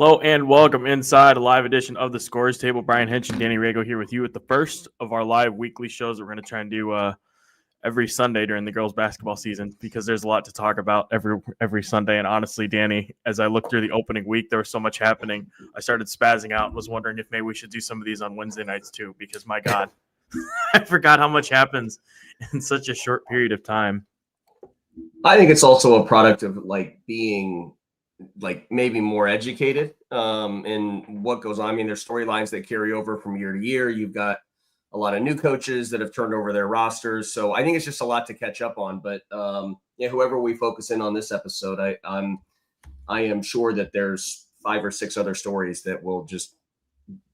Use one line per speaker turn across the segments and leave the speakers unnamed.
Hello and welcome inside a live edition of the Scores Table. Brian Haenchen, Danny Riego here with you at the first of our live weekly shows that we're going to try and do every Sunday during the girls' basketball season because there's a lot to talk about every Sunday. And honestly, Danny, as I looked through the opening week, there was so much happening. I started spazzing out and was wondering if maybe we should do some of these on Wednesday nights too because, my God, I forgot how much happens in such a short period of time.
I think it's also a product of being maybe more educated in what goes on. I mean, there's storylines that carry over from year to year. You've got a lot of new coaches that have turned over their rosters. So I think it's just a lot to catch up on. But whoever we focus in on this episode, I am sure that there's 5 or 6 other stories that we'll just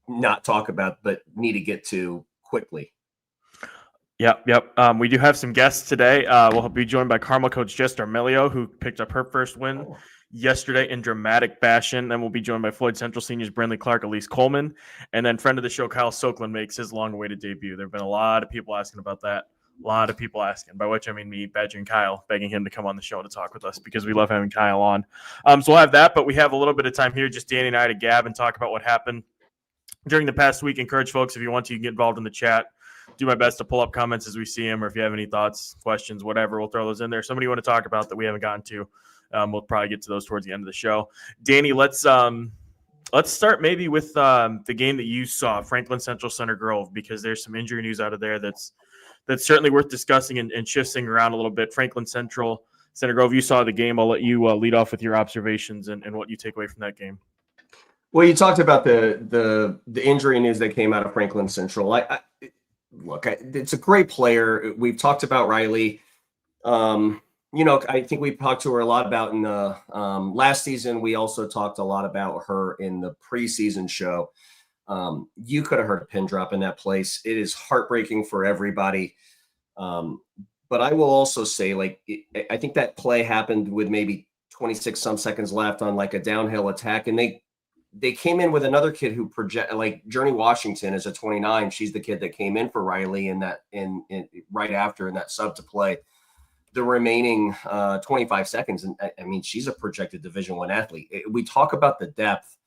not talk about, but need to get to quickly.
Yep. We do have some guests today. We'll be joined by Carmel coach Jess Darmelio, who picked up her first win yesterday in dramatic fashion. Then we'll be joined by Floyd Central seniors Brinley, Clark, Elise, Coleman, and then friend of the show Kyle Sokeland makes his long-awaited debut. There have been a lot of people asking about that. A lot of people asking, by which I mean me badgering Kyle, begging him to come on the show to talk with us because we love having Kyle on. So we'll have that, but we have a little bit of time here, just Danny and I, to gab and talk about what happened during the past week. Encourage folks, if you want to, you can get involved in the chat. Do my best to pull up comments as we see them, or if you have any thoughts, questions, whatever, we'll throw those in there. Somebody you want to talk about that we haven't gotten to, we'll probably get to those towards the end of the show. Danny, let's start maybe with the game that you saw, Franklin Central Center Grove, because there's some injury news out of there that's certainly worth discussing and shifting around a little bit. Franklin Central Center Grove, you saw the game. I'll let you lead off with your observations and what you take away from that game.
Well, you talked about the injury news that came out of Franklin Central. Look, it's a great player. We've talked about Riley. I think we talked to her a lot about in the last season. We also talked a lot about her in the preseason show. You could have heard a pin drop in that place. It is heartbreaking for everybody. But I will also say, I think that play happened with maybe 26 some seconds left on a downhill attack, and they came in with another kid who Journey Washington is a 29. She's the kid that came in for Riley in right after in that sub to play the remaining 25 seconds. And I mean, she's a projected Division I athlete. We talk about the depth.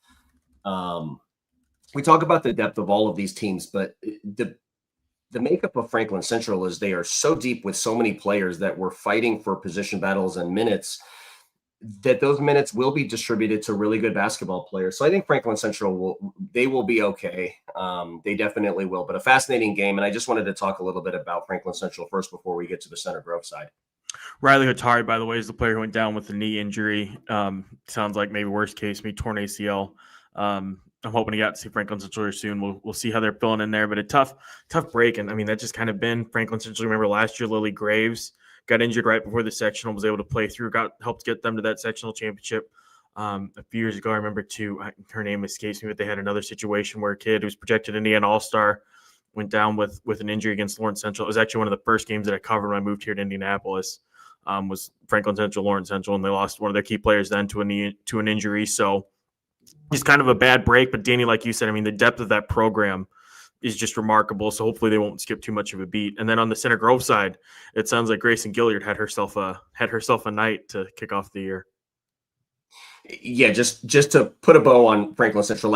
We talk about the depth of all of these teams, but the makeup of Franklin Central is they are so deep with so many players that we're fighting for position battles and minutes, that those minutes will be distributed to really good basketball players. So I think Franklin Central will be okay. They definitely will, but a fascinating game. And I just wanted to talk a little bit about Franklin Central first before we get to the Center Grove side.
Riley Huotari, by the way, is the player who went down with the knee injury. Sounds like maybe worst case, maybe torn ACL. I'm hoping to get to see Franklin Central here soon. We'll see how they're filling in there, but a tough break. And I mean, that just kind of been Franklin Central. Remember last year, Lily Graves got injured right before the sectional, was able to play through, helped get them to that sectional championship. A few years ago, I remember too, her name escapes me, but they had another situation where a kid who was projected Indiana All-Star went down with an injury against Lawrence Central. It was actually one of the first games that I covered when I moved here to Indianapolis, was Franklin Central, Lawrence Central, and they lost one of their key players then to an injury. So it's kind of a bad break, but Danny, like you said, I mean, the depth of that program is just remarkable. So hopefully they won't skip too much of a beat. And then on the Center Grove side, it sounds like Grayson Gilliard had herself a night to kick off the year.
Yeah, just to put a bow on Franklin Central,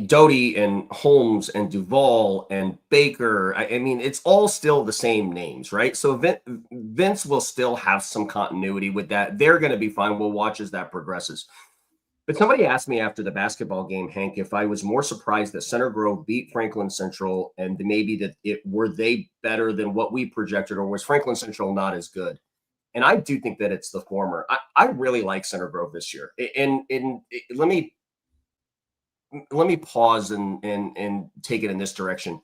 Doty and Holmes and Duvall and Baker. I mean, it's all still the same names, right? So Vince will still have some continuity with that. They're going to be fine. We'll watch as that progresses. But somebody asked me after the basketball game, Hank, if I was more surprised that Center Grove beat Franklin Central and maybe that were they better than what we projected, or was Franklin Central not as good? And I do think that it's the former. I really like Center Grove this year. And let me pause and take it in this direction.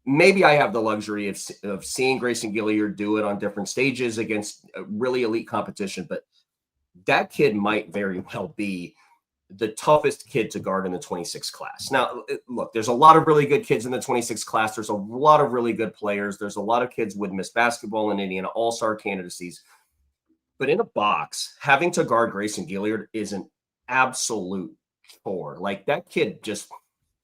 Maybe I have the luxury of seeing Grayson Gilliard do it on different stages against really elite competition, but that kid might very well be the toughest kid to guard in the 26 class. Now, look, there's a lot of really good kids in the 26 class. There's a lot of really good players. There's a lot of kids with Miss Basketball and Indiana All-Star candidacies. But in a box, having to guard Grayson Gilliard is an absolute chore. That kid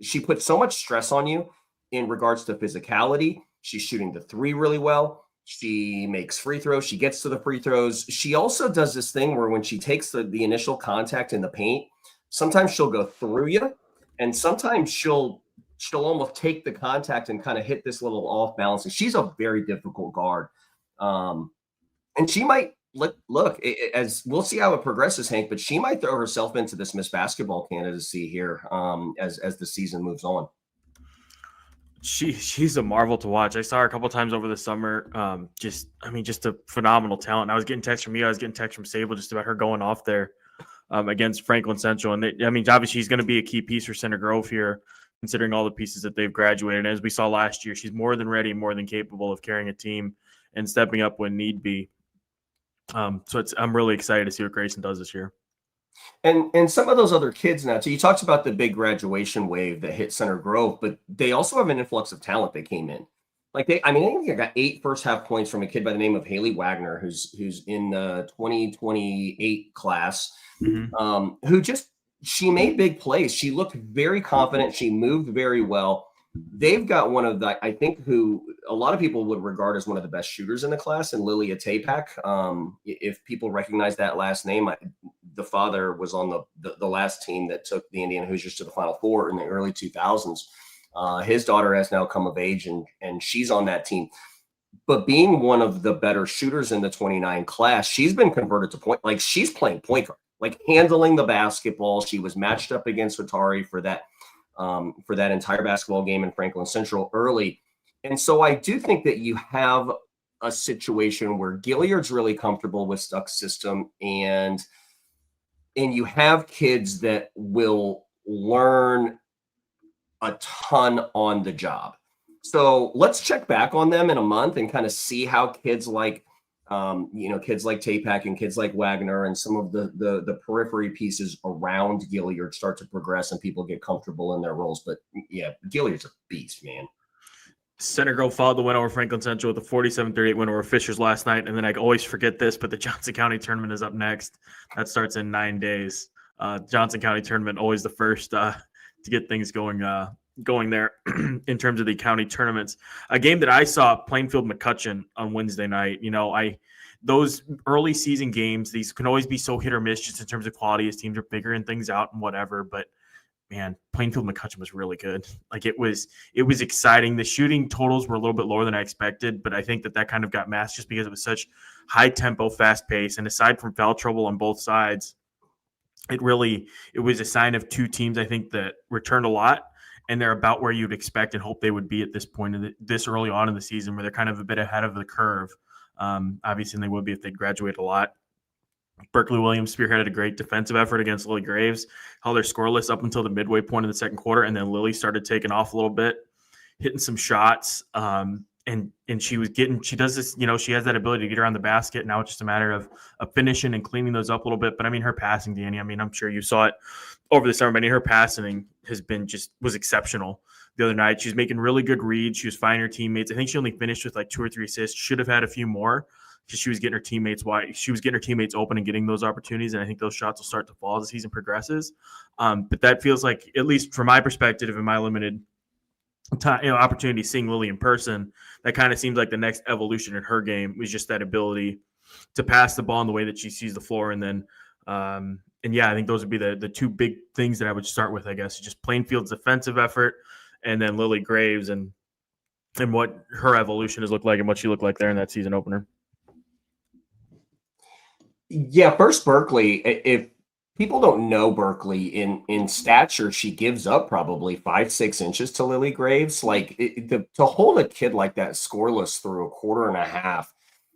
she puts so much stress on you in regards to physicality. She's shooting the three really well. She makes free throws. She gets to the free throws. She also does this thing where when she takes the initial contact in the paint, sometimes she'll go through you, and sometimes she'll almost take the contact and kind of hit this little off balance. And she's a very difficult guard. And she might look as we'll see how it progresses, Hank, but she might throw herself into this Miss Basketball candidacy here as the season moves on.
She's a marvel to watch. I saw her a couple times over the summer. Just a phenomenal talent. I was getting texts from you. I was getting texts from Sable just about her going off there against Franklin Central. And obviously she's going to be a key piece for Center Grove here, considering all the pieces that they've graduated. And as we saw last year, she's more than ready, more than capable of carrying a team and stepping up when need be. I'm really excited to see what Grayson does this year.
And some of those other kids now, so you talked about the big graduation wave that hit Center Grove, but they also have an influx of talent that came in. I think I got 8 first half points from a kid by the name of Haley Wagner, who's in the 2028 class, she made big plays. She looked very confident. She moved very well. They've got one of the, I think, who a lot of people would regard as one of the best shooters in the class, and Laniah Tapak. If people recognize that last name, the father was on the last team that took the Indiana Hoosiers to the Final Four in the early 2000s. His daughter has now come of age, and she's on that team. But being one of the better shooters in the 29 class, she's been converted to point. Like, she's playing point guard, like handling the basketball. She was matched up against Huotari for that entire basketball game in Franklin Central early. And so I do think that you have a situation where Gilliard's really comfortable with Stuck's system, and you have kids that will learn a ton on the job. So let's check back on them in a month and kind of see how kids like Tapak and kids like Wagner and some of the periphery pieces around Gilliard start to progress and people get comfortable in their roles. But yeah, Gilliard's a beast, man.
Center Grove followed the win over Franklin Central with a 47-38 win over Fishers last night. And then I always forget this, but the Johnson County tournament is up next. That starts in 9 days. Johnson County tournament, always the first to get things going there in terms of the county tournaments. A game that I saw, Plainfield-McCutcheon on Wednesday night. Those early season games, these can always be so hit or miss just in terms of quality as teams are figuring things out and whatever. But man, Plainfield-McCutcheon was really good. Like, it was exciting. The shooting totals were a little bit lower than I expected, but I think that kind of got masked just because it was such high tempo, fast pace. And aside from foul trouble on both sides, it was a sign of two teams, I think, that returned a lot. And they're about where you'd expect and hope they would be at this point this early on in the season, where they're kind of a bit ahead of the curve. Obviously, and they would be if they graduate a lot. Berkeley Williams spearheaded a great defensive effort against Lily Graves, held her scoreless up until the midway point of the second quarter, and then Lily started taking off a little bit, hitting some shots. And she does this, she has that ability to get around the basket. Now it's just a matter of finishing and cleaning those up a little bit. But her passing, Danny, I'm sure you saw it over the summer, but her passing was exceptional the other night. She was making really good reads. She was finding her teammates. I think she only finished with like 2 or 3 assists. Should have had a few more because she was getting her teammates wide. She was getting her teammates open and getting those opportunities. And I think those shots will start to fall as the season progresses. But that feels like, at least from my perspective and my limited time, opportunity seeing Lily in person, that kind of seems like the next evolution in her game was just that ability to pass the ball in the way that she sees the floor. And then, I think those would be the 2 big things that I would start with, I guess. Just Plainfield's defensive effort and then Lily Graves and what her evolution has looked like and what she looked like there in that season opener.
Yeah, first Berkeley, if people don't know Berkeley in stature, she gives up probably 5-6 inches to Lily Graves. Like, to hold a kid like that scoreless through a quarter and a half,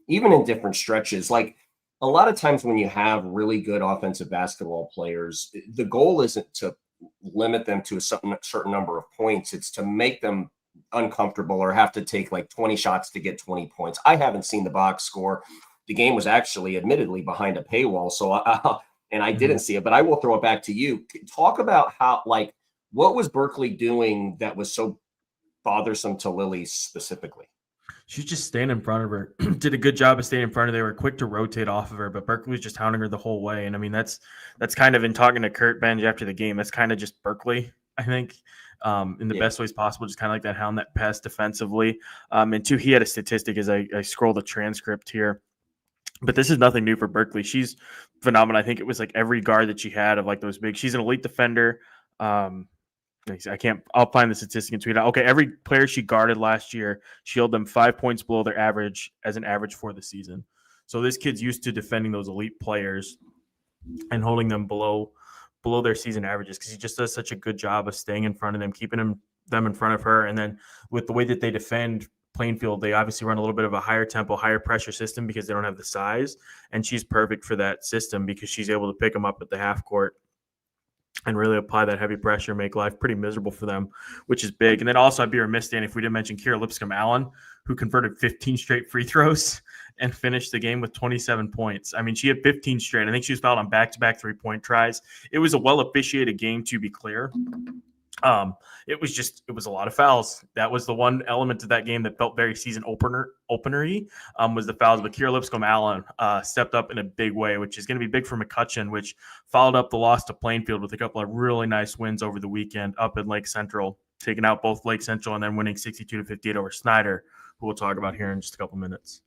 even in different stretches, like a lot of times when you have really good offensive basketball players, the goal isn't to limit them to a certain number of points. It's to make them uncomfortable or have to take like 20 shots to get 20 points. I haven't seen the box score. The game was actually admittedly behind a paywall. So I didn't see it, but I will throw it back to you. Talk about what was Berkeley doing that was so bothersome to Lily specifically?
She's just staying in front of her. Did a good job of staying in front of her. They were quick to rotate off of her, but Berkeley was just hounding her the whole way. And that's kind of, in talking to Kurt Benj after the game, that's kind of just Berkeley, I think, in the best ways possible, just kind of like that hound that pass defensively. And 2, he had a statistic as I scroll the transcript here. But this is nothing new for Berkeley. She's phenomenal. I think it was like every guard that she had of like those big. She's an elite defender. I'll find the statistic and tweet out. Okay, every player she guarded last year, she held them 5 points below their average as an average for the season. So this kid's used to defending those elite players and holding them below their season averages because he just does such a good job of staying in front of them, keeping them in front of her. And then with the way that they defend Plainfield, they obviously run a little bit of a higher tempo, higher pressure system because they don't have the size. And she's perfect for that system because she's able to pick them up at the half court and really apply that heavy pressure, make life pretty miserable for them, which is big. And then also I'd be remiss, Dan, if we didn't mention Kira Lipscomb-Allen, who converted 15 straight free throws and finished the game with 27 points. I mean, she had 15 straight. I think she was fouled on back-to-back three-point tries. It was a well-officiated game, to be clear. It was a lot of fouls. That was the one element of that game that felt very season opener-y, was the fouls. But Kira Lipscomb-Allen stepped up in a big way, which is going to be big for McCutcheon, which followed up the loss to Plainfield with a couple of really nice wins over the weekend up in Lake Central, taking out both Lake Central and then winning 62-58 over Snider, who we'll talk about here in just a couple minutes.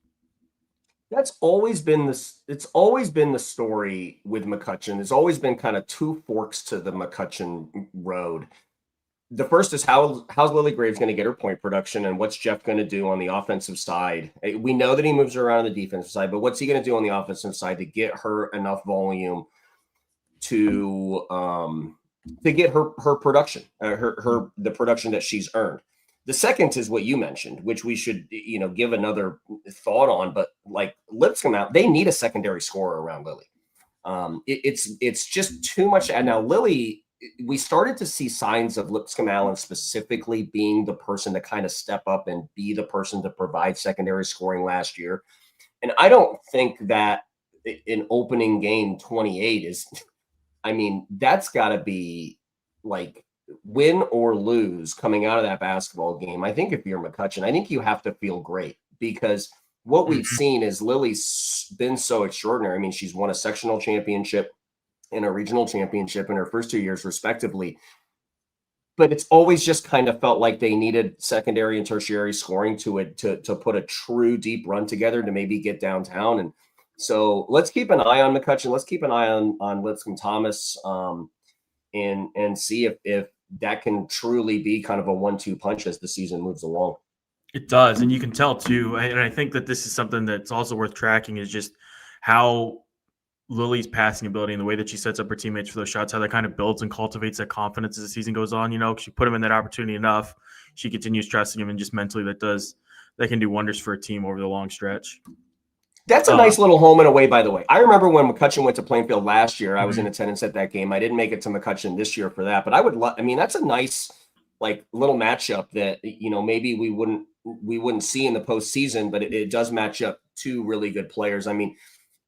That's always been this. It's always been the story with McCutcheon. There's always been kind of two forks to the McCutcheon road. The first is how's Lily Graves going to get her point production, and what's Jeff going to do on the offensive side? We know that he moves her around on the defensive side, but what's he going to do on the offensive side to get her enough volume to get her production, the production that she's earned? The second is what you mentioned, which we should, give another thought on. But like Lipscomb out, they need a secondary scorer around Lily. It's just too much. And now Lily, we started to see signs of Lipscomb-Allen specifically being the person to kind of step up and be the person to provide secondary scoring last year. And I don't think that in opening game 28 is, that's got to be like win or lose coming out of that basketball game. I think if you're McCutcheon, I think you have to feel great because what we've seen is Lily's been so extraordinary. She's won a sectional championship and a regional championship in her first 2 years, respectively. But it's always just kind of felt like they needed secondary and tertiary scoring to put a true deep run together to maybe get downtown. And so let's keep an eye on McCutcheon. Let's keep an eye on Lipscomb Thomas and see if that can truly be kind of a 1-2 punch as the season moves along.
It does. And you can tell too. And I think that this is something that's also worth tracking is just how Lily's passing ability and the way that she sets up her teammates for those shots, how that kind of builds and cultivates that confidence as the season goes on. She put him in that opportunity enough. She continues trusting him, and just mentally that can do wonders for a team over the long stretch.
That's a nice little home and away, by the way. I remember when McCutcheon went to Plainfield last year, I was in attendance at that game. I didn't make it to McCutcheon this year for that, but I would that's a nice little matchup that, maybe we wouldn't see in the postseason, but it does match up two really good players.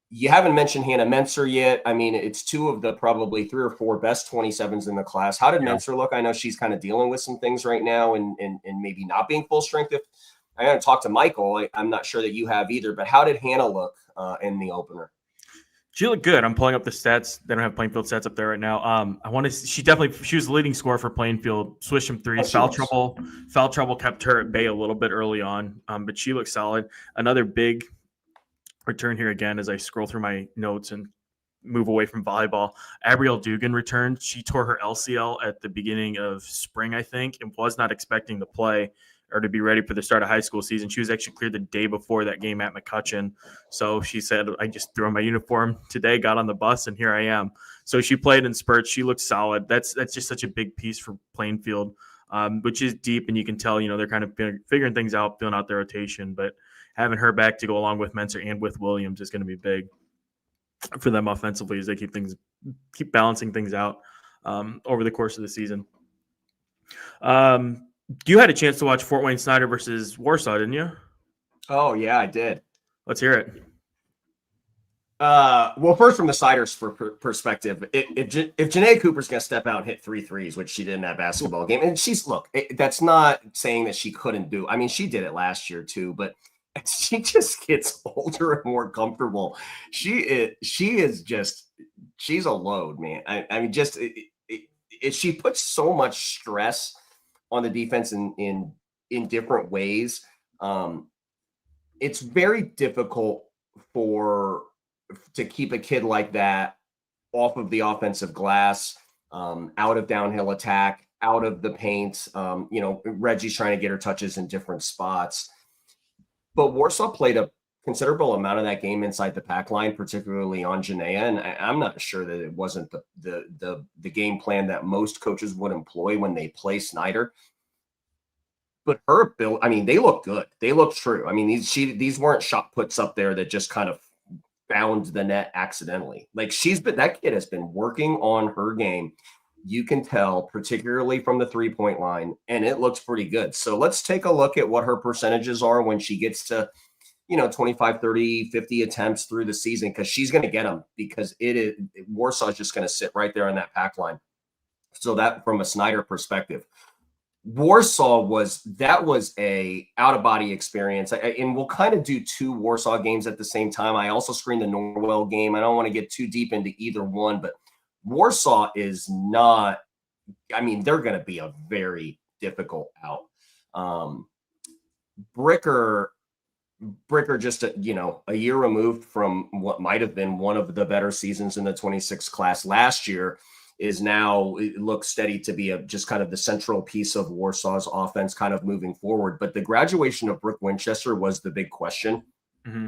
You haven't mentioned Hannah Menser yet. It's two of the probably 3 or 4 best 27s in the class. How did Menser look? I know she's kind of dealing with some things right now and maybe not being full strength. If I haven't talked to Michael, I'm not sure that you have either, but how did Hannah look in the opener?
She looked good. I'm pulling up the stats. They don't have Plainfield stats up there right now. She was the leading scorer for Plainfield. Swished some threes. Foul trouble kept her at bay a little bit early on, but she looked solid. Another big return here again as I scroll through my notes and move away from volleyball. Abrielle Dugan returned. She tore her LCL at the beginning of spring, I think, and was not expecting to play or to be ready for the start of high school season. She was actually cleared the day before that game at McCutcheon. So she said, I just threw on my uniform today, got on the bus, and here I am. So she played in spurts. She looked solid. That's just such a big piece for Plainfield, which is deep, and you can tell, they're kind of figuring things out, filling out their rotation. But having her back to go along with Menser and with Williams is going to be big for them offensively as they keep balancing things out over the course of the season. You had a chance to watch Fort Wayne Snider versus Warsaw, didn't you?
Oh, yeah, I did.
Let's hear it.
Well, first from the Siders perspective, if Janae Cooper's going to step out and hit 3 threes, which she did in that basketball game, and that's not saying that she couldn't do. She did it last year too, but she just gets older and more comfortable. She's a load, man. She puts so much stress on the defense in different ways. It's very difficult for to keep a kid like that off of the offensive glass, out of downhill attack, out of the paint. Reggie's trying to get her touches in different spots. But Warsaw played a considerable amount of that game inside the pack line, particularly on Janaea. And I'm not sure that it wasn't the game plan that most coaches would employ when they play Snider. But her ability, I mean, they look good. They look true. I mean, these weren't shot puts up there that just kind of found the net accidentally. Like that kid has been working on her game. You can tell, particularly from the 3-point line, and it looks pretty good. So let's take a look at what her percentages are when she gets to, 25, 30, 50 attempts through the season, because she's going to get them, because Warsaw is just going to sit right there on that pack line. So that, from a Snider perspective, Warsaw was a out-of-body experience. And we'll kind of do 2 Warsaw games at the same time. I also screened the Norwell game. I don't want to get too deep into either one, but Warsaw is not, I mean, they're going to be a very difficult out. Bricker just, a year removed from what might have been one of the better seasons in the 26 class last year, is now, it looks steady to be just kind of the central piece of Warsaw's offense kind of moving forward. But the graduation of Brooke Winchester was the big question. Mm-hmm.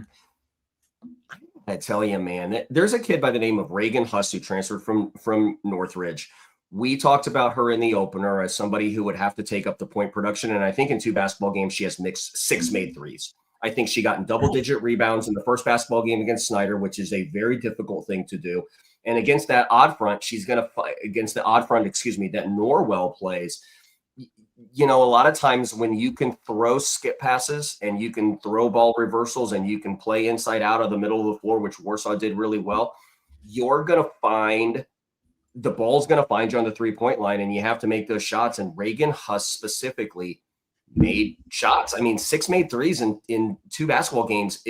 I tell you, man, there's a kid by the name of Reagan Huss who transferred from Northridge. We talked about her in the opener as somebody who would have to take up the point production. And I think in 2 basketball games, she has mixed 6 made threes. I think she got in double-digit rebounds in the first basketball game against Snider, which is a very difficult thing to do. And against that odd front, she's going to fight against the odd front, that Norwell plays. A lot of times when you can throw skip passes and you can throw ball reversals and you can play inside out of the middle of the floor, which Warsaw did really well, you're going to find the ball's going to find you on the 3-point line, and you have to make those shots. And Reagan Huss specifically made shots. I mean, 6 made threes in 2 basketball games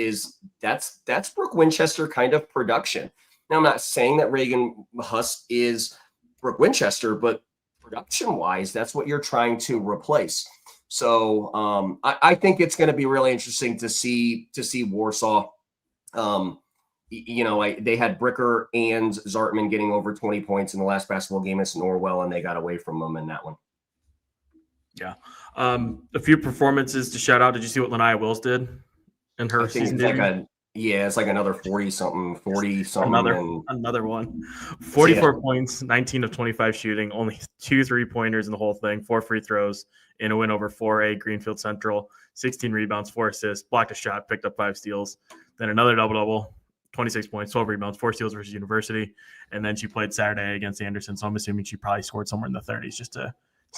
that's Brooke Winchester kind of production. Now, I'm not saying that Reagan Huss is Brooke Winchester, but production-wise, that's what you're trying to replace. So I think it's going to be really interesting to see Warsaw. They had Bricker and Zartman getting over 20 points in the last basketball game against Norwell, and they got away from them in that one.
Yeah. A few performances to shout out. Did you see what Laniah Wills did in her season debut?
It's like another 40-something.
Another one. 44 points, 19 of 25 shooting, only 2 3-pointers in the whole thing, 4 free throws in a win over 4A Greenfield Central, 16 rebounds, 4 assists, blocked a shot, picked up 5 steals, then another double-double, 26 points, 12 rebounds, 4 steals versus University, and then she played Saturday against Anderson, so I'm assuming she probably scored somewhere in the 30s just to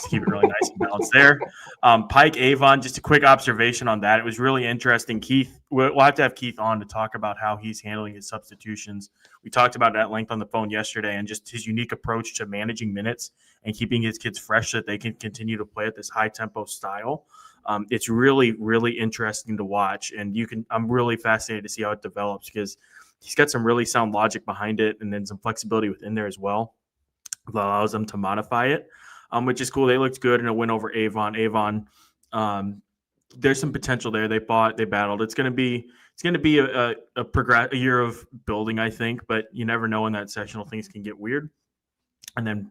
keep it really nice and balanced there. Pike-Avon, just a quick observation on that. It was really interesting. Keith, we'll have to have Keith on to talk about how he's handling his substitutions. We talked about it at length on the phone yesterday, and just his unique approach to managing minutes and keeping his kids fresh so that they can continue to play at this high-tempo style. It's really, really interesting to watch, and I'm really fascinated to see how it develops, because he's got some really sound logic behind it, and then some flexibility within there as well that allows them to modify it. Which is cool. They looked good in a win over Avon. Avon, there's some potential there. They fought, they battled. It's going to be a year of building, I think, but you never know in that sectional things can get weird. And then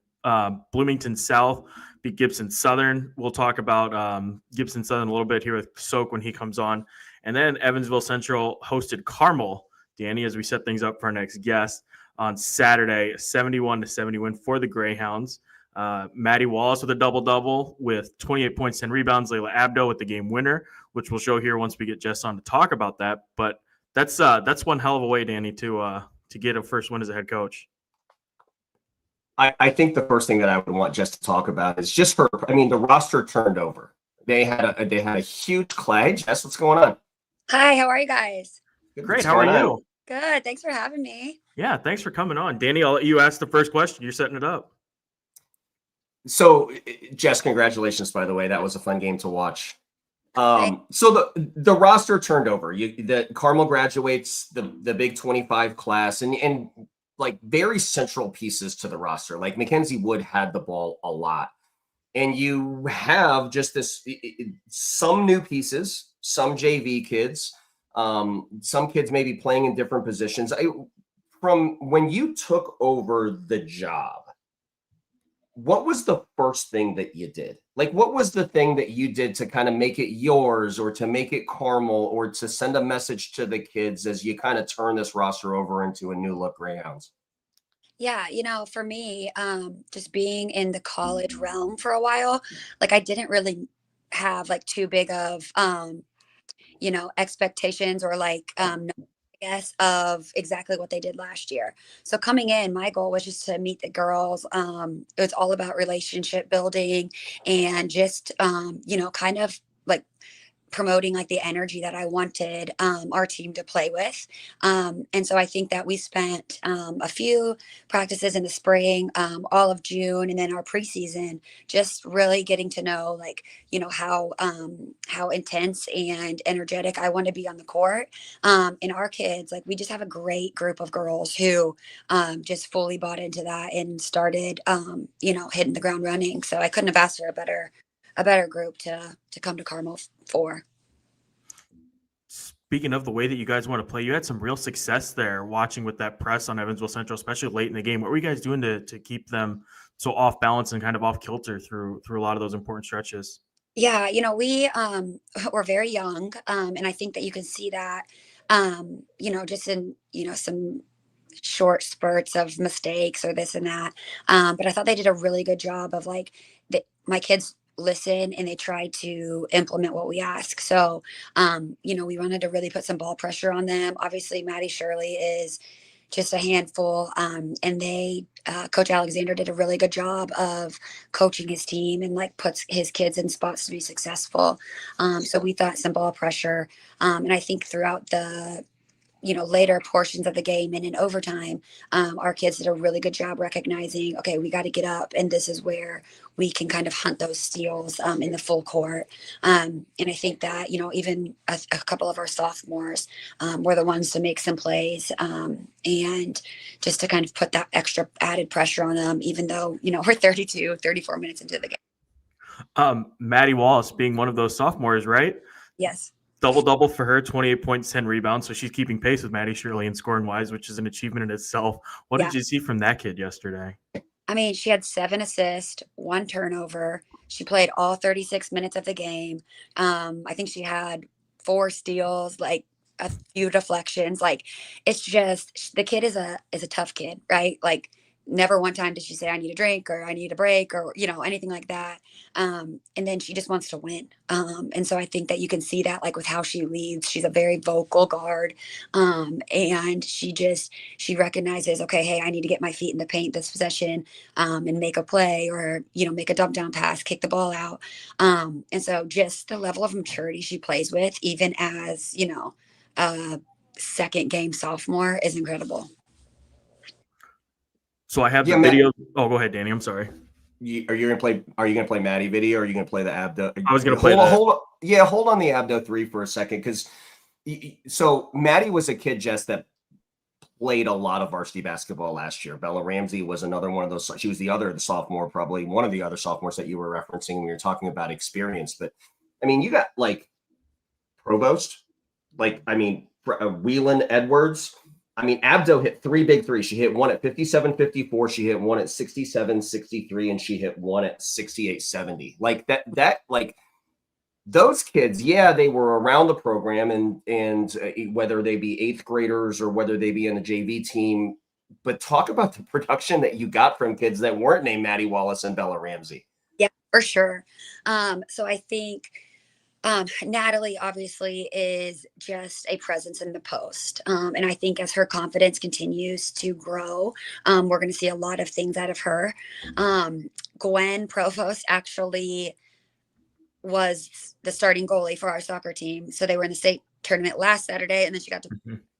Bloomington South beat Gibson Southern. We'll talk about Gibson Southern a little bit here with Soke when he comes on. And then Evansville Central hosted Carmel, Danny, as we set things up for our next guest on Saturday, 71-70 win for the Greyhounds. Maddy Wallace with a double-double with 28 points, 10 rebounds. Layla Abdo with the game winner, which we'll show here once we get Jess on to talk about that. But that's one hell of a way, Danny, to get a first win as a head coach.
I think the first thing that I would want Jess to talk about is just her. I mean, the roster turned over. They had a huge clash. Jess, what's going on?
Hi, how are you guys?
Great. How are you?
Good. Thanks for having me.
Yeah, thanks for coming on. Danny, I'll let you ask the first question. You're setting it up.
So, Jess, congratulations, by the way. That was a fun game to watch. So the roster turned over. The Carmel graduates the Big 25 class and like very central pieces to the roster. Like Mackenzie Wood had the ball a lot. And you have just some new pieces, some JV kids, Some kids may be playing in different positions. From when you took over the job, what was the first thing that you did? Like, what was the thing that you did to kind of make it yours, or to make it Carmel, or to send a message to the kids as you kind of turn this roster over into a new look Greyhounds?
Yeah, for me, just being in the college realm for a while, like I didn't really have like too big of expectations or like guess of exactly what they did last year. So coming in, my goal was just to meet the girls. It was all about relationship building and just kind of like promoting like the energy that I wanted our team to play with. And so I think that we spent a few practices in the spring, all of June, and then our preseason, just really getting to know like, how intense and energetic I want to be on the court. And our kids, like we just have a great group of girls who just fully bought into that and started, hitting the ground running. So I couldn't have asked for a better group to come to Carmel for.
Speaking of the way that you guys want to play, you had some real success there watching with that press on Evansville Central, especially late in the game. What were you guys doing to keep them so off balance and kind of off kilter through a lot of those important stretches?
Yeah, we were very young, and I think that you can see that, just in some short spurts of mistakes or this and that. But I thought they did a really good job of like my kids listen and they try to implement what we ask. So, we wanted to really put some ball pressure on them. Obviously, Maddy Shirley is just a handful. And Coach Alexander did a really good job of coaching his team and like puts his kids in spots to be successful. So we thought some ball pressure. And I think throughout the later portions of the game and in overtime, our kids did a really good job recognizing, okay, we got to get up, and this is where we can kind of hunt those steals in the full court. And I think that, even a couple of our sophomores were the ones to make some plays and just to kind of put that extra added pressure on them, even though, we're 34 minutes into the game.
Maddie Wallace being one of those sophomores, right?
Yes.
Double for her, 28 points, 10 rebounds. So she's keeping pace with Maddy Shirley in scoring wise, which is an achievement in itself. What did you see from that kid yesterday?
I mean, she had 7 assists, 1 turnover. She played all 36 minutes of the game. I think she had 4 steals, like a few deflections. Like, it's just the kid is a tough kid, right? Like, never one time did she say, I need a drink or I need a break or, anything like that. And then she just wants to win. And so I think that you can see that like with how she leads. She's a very vocal guard. And she recognizes, okay, hey, I need to get my feet in the paint this possession and make a play or, make a dump down pass, kick the ball out. And so just the level of maturity she plays with, even as, a second game sophomore, is incredible.
So I have the video. Oh, go ahead, Danny. I'm sorry.
Are you gonna play Maddy video, or are you gonna play the Abdo?
I was gonna play
hold on the Abdo 3 for a second, because so Maddy was a kid, Jess, that played a lot of varsity basketball last year. Bella Ramsey was another one of those. She was the sophomore, probably one of the other sophomores that you were referencing when you were talking about experience. But I mean, you got like Provost, Whelan Edwards. I mean, Abdo hit 3 big threes. She hit one at 57-54. She hit one at 67-63, and she hit one at 68-70. Like that, those kids, yeah, they were around the program, and whether they be 8th graders or whether they be in the JV team, but talk about the production that you got from kids that weren't named Maddie Wallace and Bella Ramsey.
Yeah, for sure. So I think Natalie obviously is just a presence in the post. And I think as her confidence continues to grow, we're going to see a lot of things out of her. Gwen Provost actually was the starting goalie for our soccer team. So they were in the state tournament last Saturday, and then she got to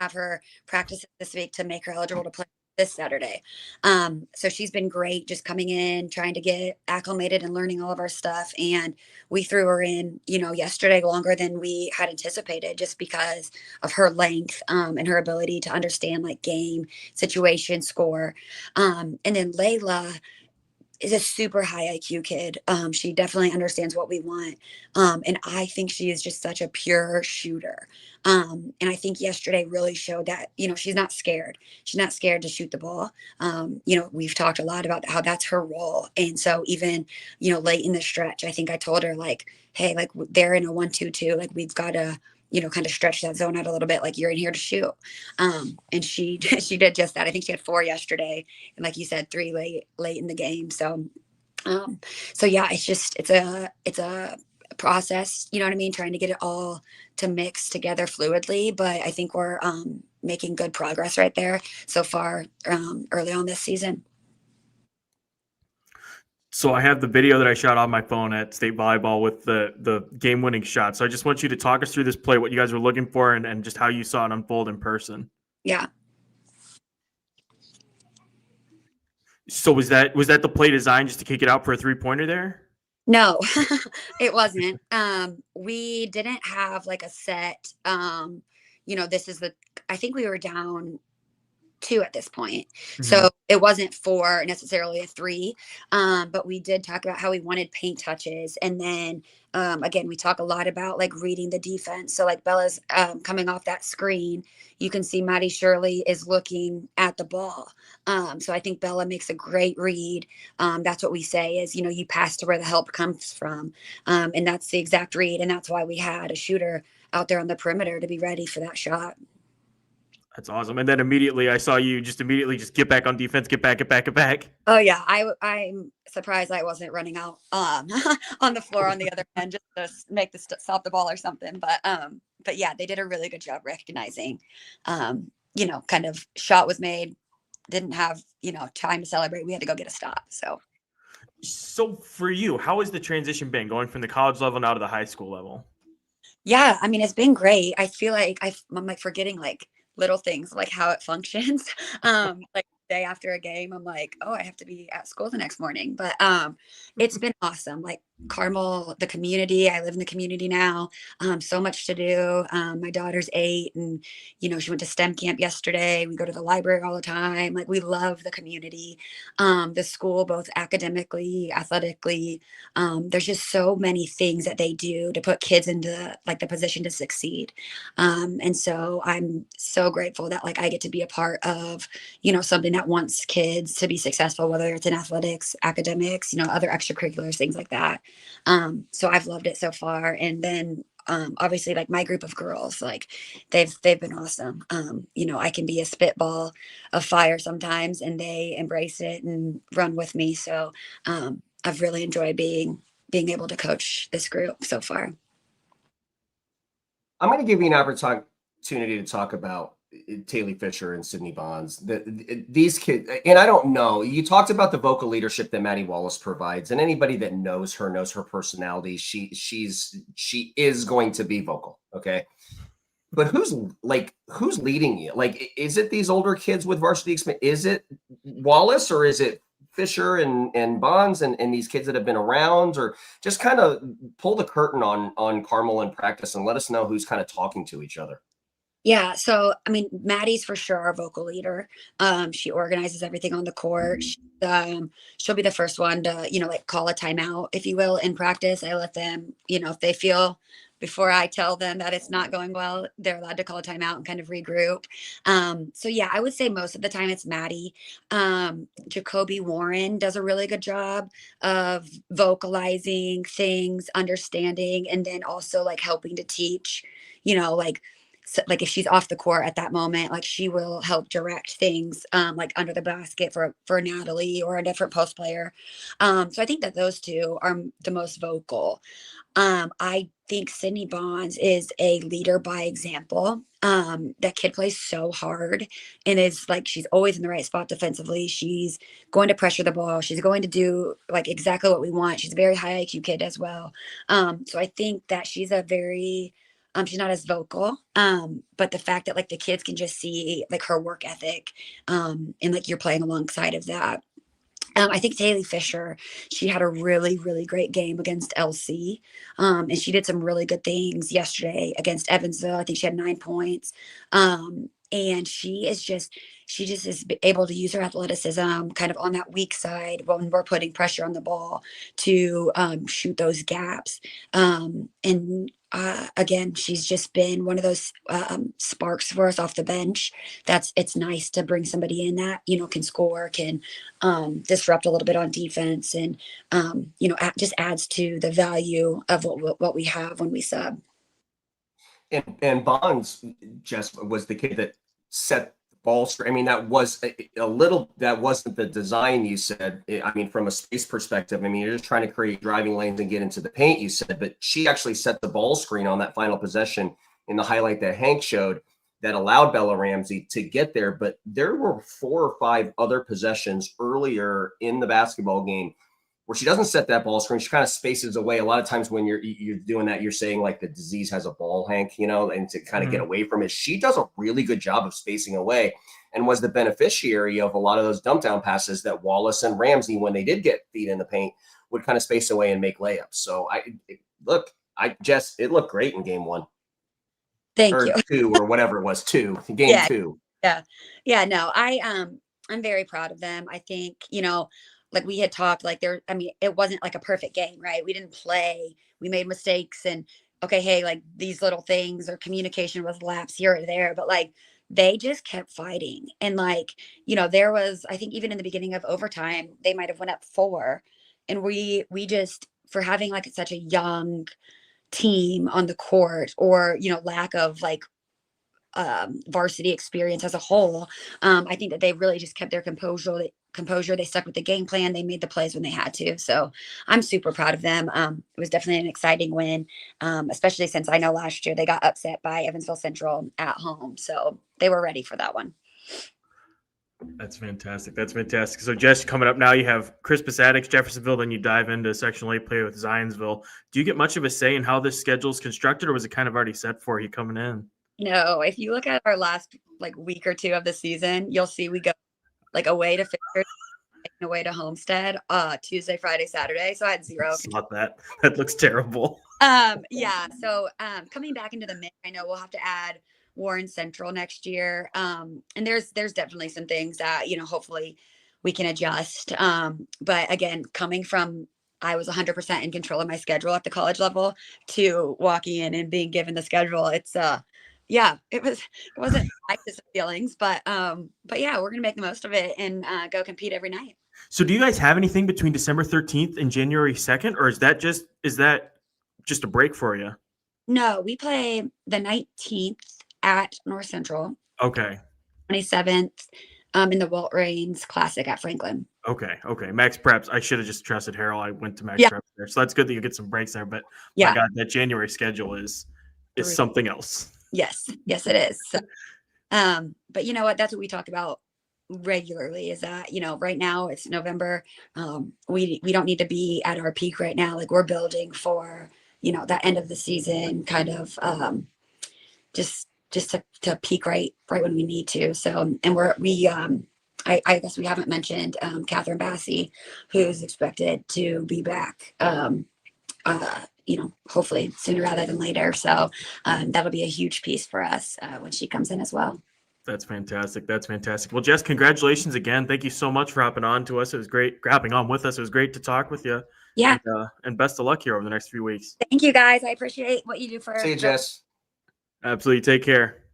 have her practice this week to make her eligible to play this Saturday. So she's been great, just coming in, trying to get acclimated and learning all of our stuff. And we threw her in, yesterday longer than we had anticipated, just because of her length and her ability to understand like game, situation, score. And then Layla, is a super high IQ kid. She definitely understands what we want. And I think she is just such a pure shooter. And I think yesterday really showed that, she's not scared. She's not scared to shoot the ball. We've talked a lot about how that's her role. And so even, late in the stretch, I think I told her like, hey, like they're in a 1-2-2, like we've got to, kind of stretch that zone out a little bit. Like you're in here to shoot. And she did just that. I think she had 4 yesterday, and like you said, 3 late in the game. So yeah, it's a process. You know what I mean? Trying to get it all to mix together fluidly. But I think we're making good progress right there so far early on this season.
So I have the video that I shot on my phone at state volleyball with the game-winning shot. So I just want you to talk us through this play, what you guys were looking for, and just how you saw it unfold in person.
Yeah.
So was that the play designed just to kick it out for a 3-pointer there?
No, it wasn't. We didn't have like a set, I think we were down 2 at this point.
Mm-hmm.
So it wasn't 4 necessarily a 3. But we did talk about how we wanted paint touches. And then, again, we talk a lot about like reading the defense. So like Bella's coming off that screen, you can see Maddy Shirley is looking at the ball. So I think Bella makes a great read. That's what we say is, you pass to where the help comes from. And that's the exact read. And that's why we had a shooter out there on the perimeter to be ready for that shot.
That's awesome. And then immediately I saw you just get back on defense, get back.
Oh yeah. I'm surprised I wasn't running out on the floor on the other end just to make stop the ball or something. But yeah, they did a really good job recognizing, kind of shot was made, didn't have, time to celebrate. We had to go get a stop.
So for you, how has the transition been going from the college level now to the high school level?
Yeah. I mean, it's been great. I feel like I'm like forgetting like little things like how it functions. Like day after a game, I'm like, oh, I have to be at school the next morning. But it's been awesome. Like Carmel, the community, I live in the community now. So much to do. My daughter's 8 and, she went to STEM camp yesterday. We go to the library all the time. Like we love the community, the school, both academically, athletically. There's just so many things that they do to put kids into like the position to succeed. And so I'm so grateful that like I get to be a part of, something that wants kids to be successful, whether it's in athletics, academics, other extracurriculars, things like that. So I've loved it so far. And then obviously like my group of girls, like they've been awesome. I can be a spitball of fire sometimes and they embrace it and run with me. So I've really enjoyed being able to coach this group so far.
I'm going to give you an opportunity to talk about Taylor Fisher and Sydney Bonds. These kids, and I don't know, you talked about the vocal leadership that Maddie Wallace provides, and anybody that knows her personality. She is going to be vocal. Okay. But who's leading you? Like, is it these older kids with varsity experience? Is it Wallace or is it Fisher and Bonds and these kids that have been around? Or just kind of pull the curtain on Carmel in practice and let us know who's kind of talking to each other.
Yeah. So, I mean, Maddie's for sure our vocal leader. She organizes everything on the court. She'll be the first one to, like call a timeout, if you will, in practice. I let them, if they feel before I tell them that it's not going well, they're allowed to call a timeout and kind of regroup. So yeah, I would say most of the time it's Maddie. Jacoby Warren does a really good job of vocalizing things, understanding, and then also like helping to teach, so, like if she's off the court at that moment, like she will help direct things like under the basket for Natalie or a different post player. So I think that those two are the most vocal. I think Sydney Bonds is a leader by example. That kid plays so hard and is like, she's always in the right spot defensively. She's going to pressure the ball. She's going to do like exactly what we want. She's a very high IQ kid as well. So I think that she's a very, she's not as vocal, but the fact that like the kids can just see like her work ethic, and like you're playing alongside of that. I think Taylor Fisher, she had a really, really great game against LC. And she did some really good things yesterday against Evansville. I think she had 9 points. And she just is able to use her athleticism kind of on that weak side when we're putting pressure on the ball to shoot those gaps. And again, she's just been one of those sparks for us off the bench. It's nice to bring somebody in that, can score, can disrupt a little bit on defense, and, just adds to the value of what we have when we sub.
And Bonds just was the kid that set the ball screen. I mean, that was that wasn't the design you said. I mean, from a space perspective, I mean, you're just trying to create driving lanes and get into the paint, you said, but she actually set the ball screen on that final possession in the highlight that Hank showed that allowed Bella Ramsey to get there. But there were 4 or 5 other possessions earlier in the basketball game where she doesn't set that ball screen. She kind of spaces away. A lot of times when you're doing that, you're saying like the disease has a ball, Hank, and to kind of get away from it. She does a really good job of spacing away and was the beneficiary of a lot of those dump down passes that Wallace and Ramsey, when they did get feet in the paint, would kind of space away and make layups. So Jess, it looked great in game 1.
Thank you.
2 or whatever it was, 2, game 2.
Yeah, no, I'm very proud of them. I think, like we had talked, like it wasn't like a perfect game, right? We didn't play, we made mistakes, and okay, hey, like these little things or communication was lapse here or there, but like they just kept fighting. And like, there was, I think even in the beginning of overtime, they might have went up 4. And we just, for having like such a young team on the court, or, lack of like varsity experience as a whole, I think that they really just kept their composure. They stuck with the game plan. They made the plays when they had to. So I'm super proud of them. It was definitely an exciting win, especially since I know last year they got upset by Evansville Central at home. So they were ready for that one.
That's fantastic. So, Jess, coming up now, you have Crispus Attucks, Jeffersonville, then you dive into Section 8 play with Zionsville. Do you get much of a say in how this schedule is constructed, or was it kind of already set for you coming in?
No, if you look at our last like week or 2 of the season, you'll see we go like away to Fisher, away to Homestead, Tuesday, Friday, Saturday. So I had 0.
Not that. That looks terrible.
Yeah. So coming back into the mix, I know we'll have to add Warren Central next year. And there's definitely some things that, hopefully we can adjust. But again, coming from, I was 100% in control of my schedule at the college level, to walking in and being given the schedule. It's it wasn't nicest feelings, but yeah, we're gonna make the most of it and go compete every night.
So do you guys have anything between December 13th and January 2nd, or is that just a break for you?
No, we play the 19th at North Central.
Okay.
27th in the Walt Raines Classic at Franklin.
Okay. Max Preps. I should have just trusted Harold. I went to Max Preps there. So that's good that you get some breaks there. But my God, that January schedule is something else.
Yes, it is. So, but you know what? That's what we talk about regularly, is that, right now it's November. We don't need to be at our peak right now. Like, we're building for, that end of the season kind of just to peak right when we need to. So, and I guess we haven't mentioned Catherine Bassey, who's expected to be back hopefully sooner rather than later. So that'll be a huge piece for us when she comes in as well.
That's fantastic. Well, Jess, congratulations again. Thank you so much for hopping on to us. It was great hopping on with us. It was great to talk with you.
Yeah.
And best of luck here over the next few weeks.
Thank you, guys. I appreciate what you do for.
See you, Jess.
Absolutely. Take care.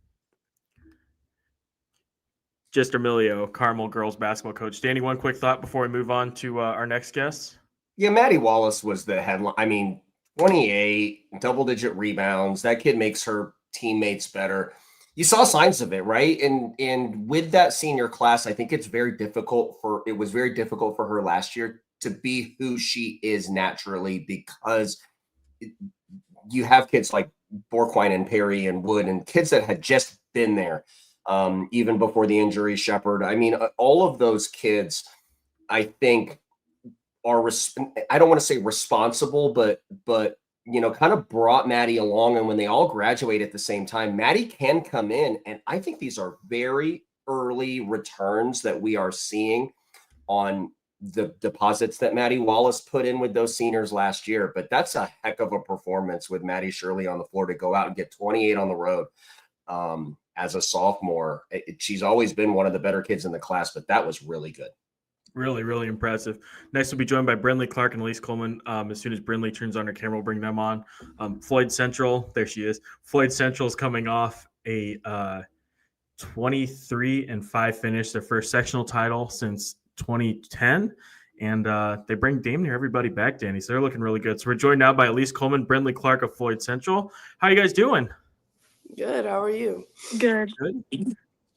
Jess Darmelio, Carmel girls basketball coach. Danny, one quick thought before we move on to our next guest.
Yeah, Maddie Wallace was the headline. I mean, 28, double-digit rebounds. That kid makes her teammates better. You saw signs of it, right? And with that senior class, I think it was very difficult for her last year to be who she is naturally, because you have kids like Borquine and Perry and Wood, and kids that had just been there even before the injury. Shepard. I mean, all of those kids, I think, are I don't want to say responsible, but kind of brought Maddy along. And when they all graduate at the same time, Maddy can come in. And I think these are very early returns that we are seeing on the deposits that Maddy Wallace put in with those seniors last year. But that's a heck of a performance with Maddy Shirley on the floor to go out and get 28 on the road. as a sophomore. She's always been one of the better kids in the class, but that was really good.
Really, really impressive. Next, we'll be joined by Brinley Clark and Elise Coleman. As soon as Brinley turns on her camera, we'll bring them on. Floyd Central, there she is. Floyd Central is coming off a 23-5 finish, their first sectional title since 2010. And they bring damn near everybody back, Danny. So they're looking really good. So we're joined now by Elise Coleman, Brinley Clark of Floyd Central. How are you guys doing?
Good. How are you?
Good.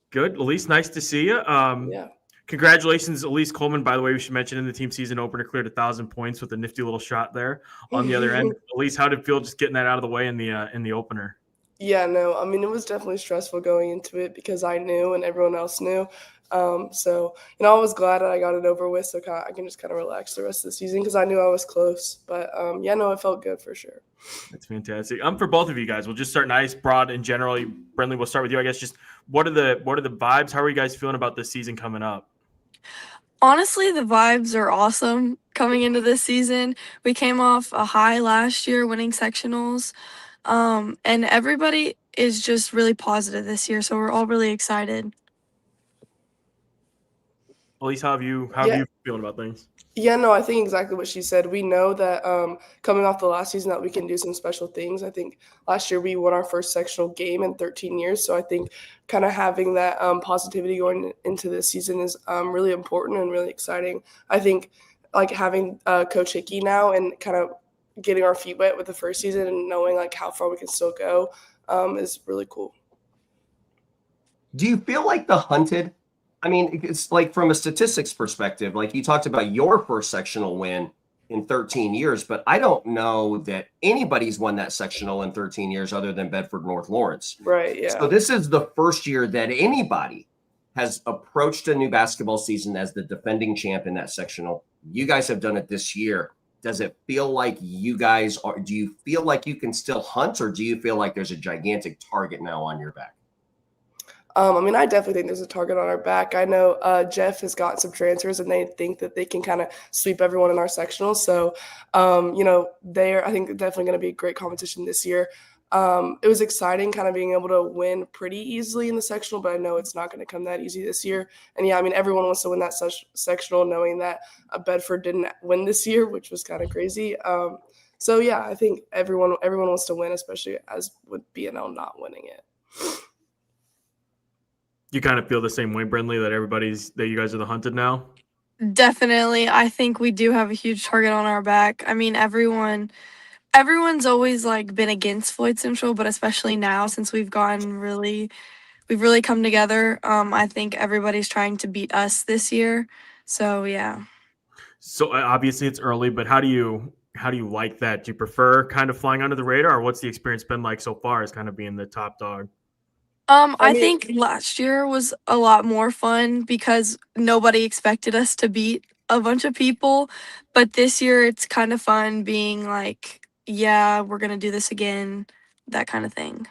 Good. Elise, nice to see you.
Yeah.
Congratulations, Elise Coleman. By the way, we should mention in the team season opener cleared 1,000 points with a nifty little shot there on the other end. Elise, how did it feel just getting that out of the way in the opener?
Yeah, no, I mean, it was definitely stressful going into it because I knew and everyone else knew. So, I was glad that I got it over with so I can just kind of relax the rest of the season because I knew I was close. But, yeah, no, it felt good for sure.
That's fantastic. For both of you guys, we'll just start nice, broad, and generally. Brinley, we'll start with you, I guess. Just what are the vibes? How are you guys feeling about this season coming up?
Honestly, the vibes are awesome coming into this season. We came off a high last year winning sectionals, and everybody is just really positive this year, so we're all really excited.
Elise, how are you feeling about things?
Yeah, no, I think exactly what she said. We know that coming off the last season that we can do some special things. I think last year we won our first sectional game in 13 years. So I think kind of having that positivity going into this season is really important and really exciting. I think like having Coach Hickey now and kind of getting our feet wet with the first season and knowing like how far we can still go is really cool.
Do you feel like the hunted? I mean, it's like from a statistics perspective, like you talked about your first sectional win in 13 years, but I don't know that anybody's won that sectional in 13 years other than Bedford North Lawrence.
Right, yeah.
So this is the first year that anybody has approached a new basketball season as the defending champ in that sectional. You guys have done it this year. Does it feel like you guys are, do you feel like you can still hunt, or do you feel like there's a gigantic target now on your back?
I mean, I definitely think there's a target on our back. I know Jeff has got some transfers, and they think that they can kind of sweep everyone in our sectional. So, I think definitely going to be a great competition this year. It was exciting kind of being able to win pretty easily in the sectional, but I know it's not going to come that easy this year. And, yeah, I mean, everyone wants to win that sectional knowing that Bedford didn't win this year, which was kind of crazy. So, yeah, I think everyone wants to win, especially as with B&L not winning it.
You kind of feel the same way, Brinley, that you guys are the hunted now?
Definitely. I think we do have a huge target on our back. I mean, everyone's always like been against Floyd Central, but especially now since we've really come together. I think everybody's trying to beat us this year. So, yeah.
So obviously it's early, but how do you like that? Do you prefer kind of flying under the radar, or what's the experience been like so far as kind of being the top dog?
I think last year was a lot more fun because nobody expected us to beat a bunch of people. But this year it's kind of fun being like, yeah, we're going to do this again, that kind of thing.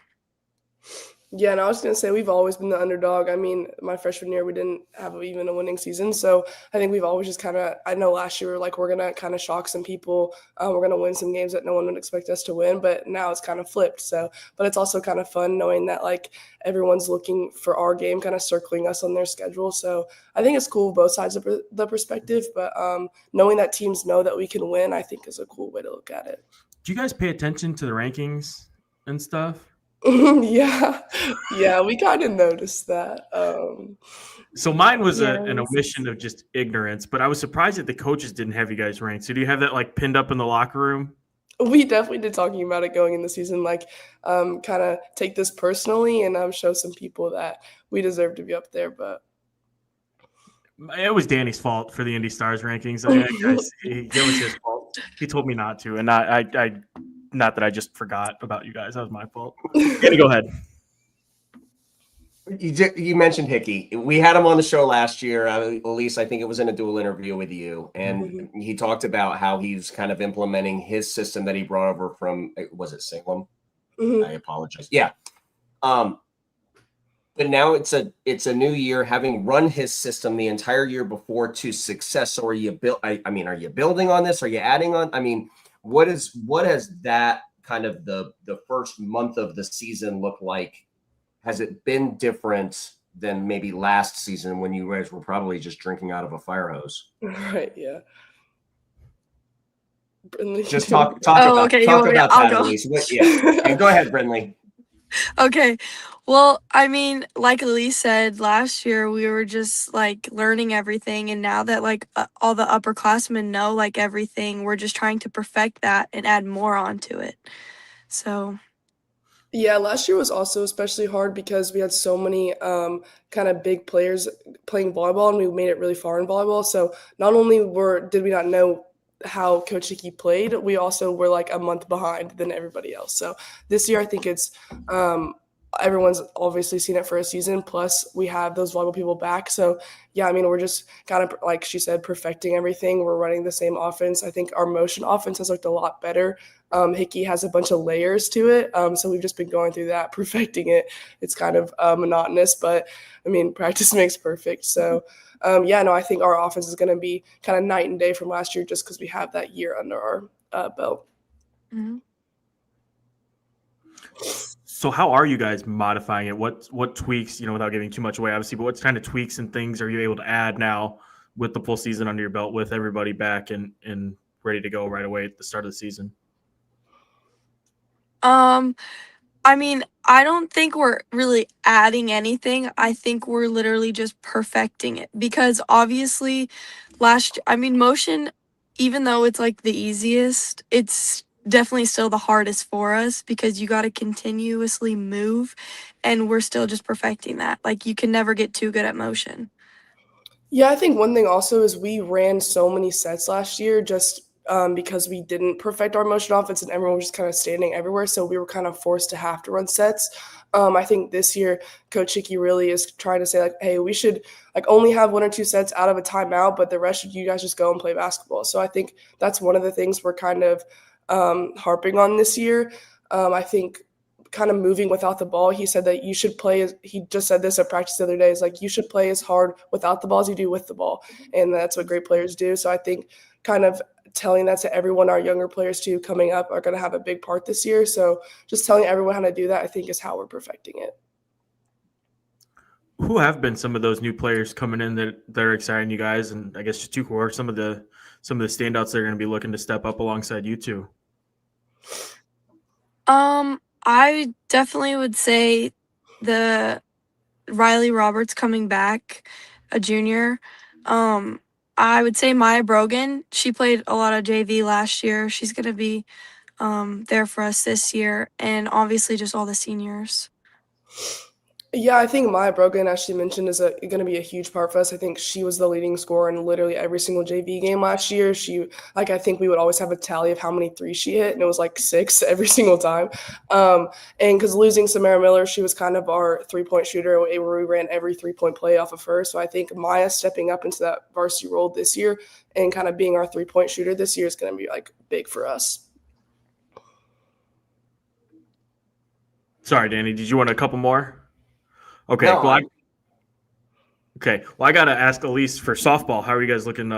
Yeah, and I was going to say we've always been the underdog. I mean, my freshman year, we didn't have even a winning season. So I think we've always just kind of – I know last year we were like, we're going to kind of shock some people. We're going to win some games that no one would expect us to win. But now it's kind of flipped. So, but it's also kind of fun knowing that, like, everyone's looking for our game, kind of circling us on their schedule. So I think it's cool both sides of the perspective. But knowing that teams know that we can win, I think is a cool way to look at it.
Do you guys pay attention to the rankings and stuff?
Yeah, we kind of noticed that.
So mine was an omission of just ignorance, but I was surprised that the coaches didn't have you guys ranked. So do you have that like pinned up in the locker room?
We definitely did talking about it going in the season, like kind of take this personally and show some people that we deserve to be up there. But
it was Danny's fault for the IndyStar's rankings. It was his fault. He told me not to, and not that I just forgot about you guys. That was my fault. Danny, go ahead.
You mentioned Hickey. We had him on the show last year. Elise, I think it was in a dual interview with you. And he talked about how he's kind of implementing his system that he brought over from, was it Salem? I apologize. Yeah. But now it's a new year, having run his system the entire year before to success. So are you building on this? Are you adding on? I mean, what has that kind of the first month of the season look like has it been different than maybe last season when you guys were probably just drinking out of a fire hose?
Right, yeah. Brinley.
Just talk
Oh,
about
okay, you
talk
want me to-
about
I'll
that,
go.
Elise. Yeah, go ahead, Brinley.
Okay. Well, I mean, like Elise said, last year we were just like learning everything. And now that like all the upperclassmen know like everything, we're just trying to perfect that and add more onto it. So,
Yeah, last year was also especially hard because we had so many kind of big players playing volleyball, and we made it really far in volleyball. So not only did we not know how Coach Hickey played, we also were like a month behind than everybody else. So this year, I think it's everyone's obviously seen it for a season. Plus, we have those volleyball people back. So yeah, I mean, we're just kind of like she said, perfecting everything. We're running the same offense. I think our motion offense has looked a lot better. Hickey has a bunch of layers to it. So we've just been going through that, perfecting it. It's kind of monotonous, but I mean, practice makes perfect. So yeah, no, I think our offense is going to be kind of night and day from last year just because we have that year under our belt.
mhm.
So how are you guys modifying it? What tweaks, without giving too much away, obviously, but what kind of tweaks and things are you able to add now with the full season under your belt, with everybody back and ready to go right away at the start of the season?
I mean, I don't think we're really adding anything. I think we're literally just perfecting it because obviously motion, even though it's like the easiest, it's definitely still the hardest for us because you got to continuously move and we're still just perfecting that. Like you can never get too good at motion.
Yeah, I think one thing also is we ran so many sets last year just because we didn't perfect our motion offense and everyone was just kind of standing everywhere. So we were kind of forced to have to run sets. I think this year, Coach Hickey really is trying to say, like, hey, we should like only have 1 or 2 sets out of a timeout, but the rest of you guys just go and play basketball. So I think that's one of the things we're kind of harping on this year. I think kind of moving without the ball. He said that you should play he just said this at practice the other day, is like you should play as hard without the ball as you do with the ball. And that's what great players do. So I think kind of telling that to everyone, our younger players too coming up are going to have a big part this year. So just telling everyone how to do that, I think, is how we're perfecting it.
Who have been some of those new players coming in that are exciting you guys? And I guess just who are some of the standouts that are going to be looking to step up alongside you two?
I definitely would say the Riley Roberts coming back, a junior. I would say Maya Brogan. She played a lot of JV last year. She's gonna be there for us this year, and obviously just all the seniors.
Yeah, I think Maya Brogan, as she mentioned, is going to be a huge part for us. I think she was the leading scorer in literally every single JV game last year. I think we would always have a tally of how many threes she hit, and it was like 6 every single time. And because losing Samara Miller, she was kind of our 3-point shooter, where we ran every 3-point play off of her. So I think Maya stepping up into that varsity role this year and kind of being our 3-point shooter this year is going to be like big for us.
Sorry, Danny, did you want a couple more? Okay,
No,
well, I got to ask Elise for softball. How are you guys looking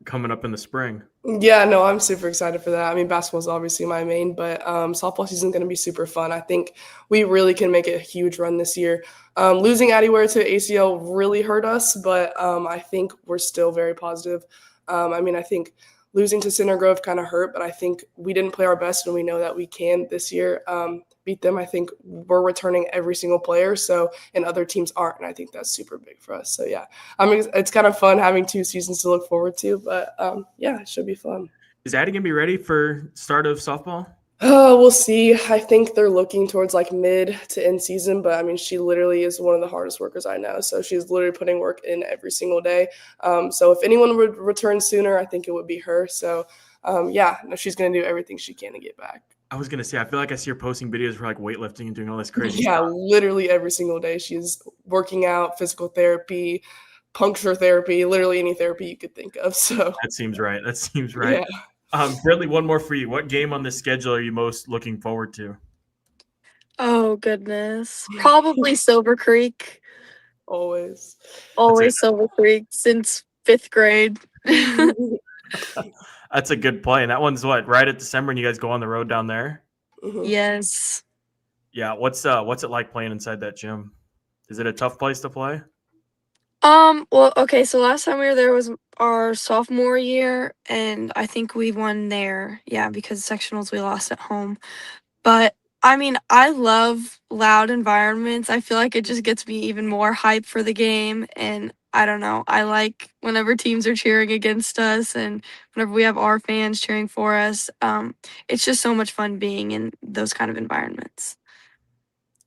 coming up in the spring?
Yeah, no, I'm super excited for that. I mean, basketball is obviously my main, but softball season is going to be super fun. I think we really can make a huge run this year. Losing Addie Ware to ACL really hurt us, but I think we're still very positive. I think losing to Center Grove kind of hurt, but I think we didn't play our best, and we know that we can this year beat them. I think we're returning every single player, and other teams aren't, and I think that's super big for us. So yeah, it's kind of fun having 2 seasons to look forward to, but yeah, it should be fun.
Is Addie going to be ready for start of softball?
Oh, we'll see. I think they're looking towards like mid to end season, but I mean, she literally is one of the hardest workers I know. So she's literally putting work in every single day. So if anyone would return sooner, I think it would be her. So yeah, no, she's going to do everything she can to get back.
I was going to say, I feel like I see her posting videos for like weightlifting and doing all this crazy
Yeah,
stuff.
literally every single day. She's working out, physical therapy, puncture therapy, literally any therapy you could think of. So
That seems right.
yeah.
Bradley, one more for you. What game on this schedule are you most looking forward to?
Oh goodness, probably Silver Creek.
Always.
Always Silver Creek since 5th grade.
That's a good play. And that one's what, right at December, and you guys go on the road down there?
Mhm.
Yes.
Yeah, what's it like playing inside that gym? Is it a tough place to play?
Well, okay, so last time we were there was our sophomore year, and I think we won there. Yeah, because sectionals we lost at home. But I mean, I love loud environments. I feel like it just gets me even more hype for the game. And I don't know, I like whenever teams are cheering against us and whenever we have our fans cheering for us. It's just so much fun being in those kind of environments.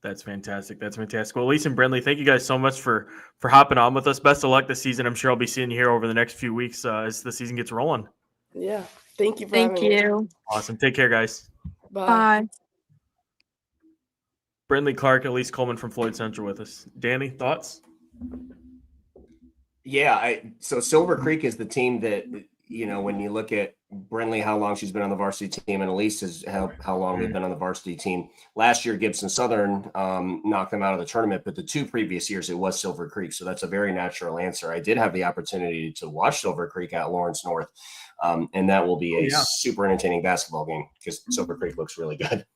That's fantastic. That's fantastic. Well, Elise and Brinley, thank you guys so much for hopping on with us. Best of luck this season. I'm sure I'll be seeing you here over the next few weeks as the season gets rolling.
Yeah. Thank you for
Thank
having me.
you.
Awesome. Take care, guys.
Bye.
Bye.
Brinley Clark, Elise Coleman from Floyd Central with us. Danny, thoughts?
Yeah, so Silver Creek is the team that, when you look at Brinley, how long she's been on the varsity team, and Elise is how long they've been on the varsity team. Last year, Gibson Southern knocked them out of the tournament, but the 2 previous years, it was Silver Creek. So that's a very natural answer. I did have the opportunity to watch Silver Creek at Lawrence North, and that will be a super entertaining basketball game because Silver Creek looks really good.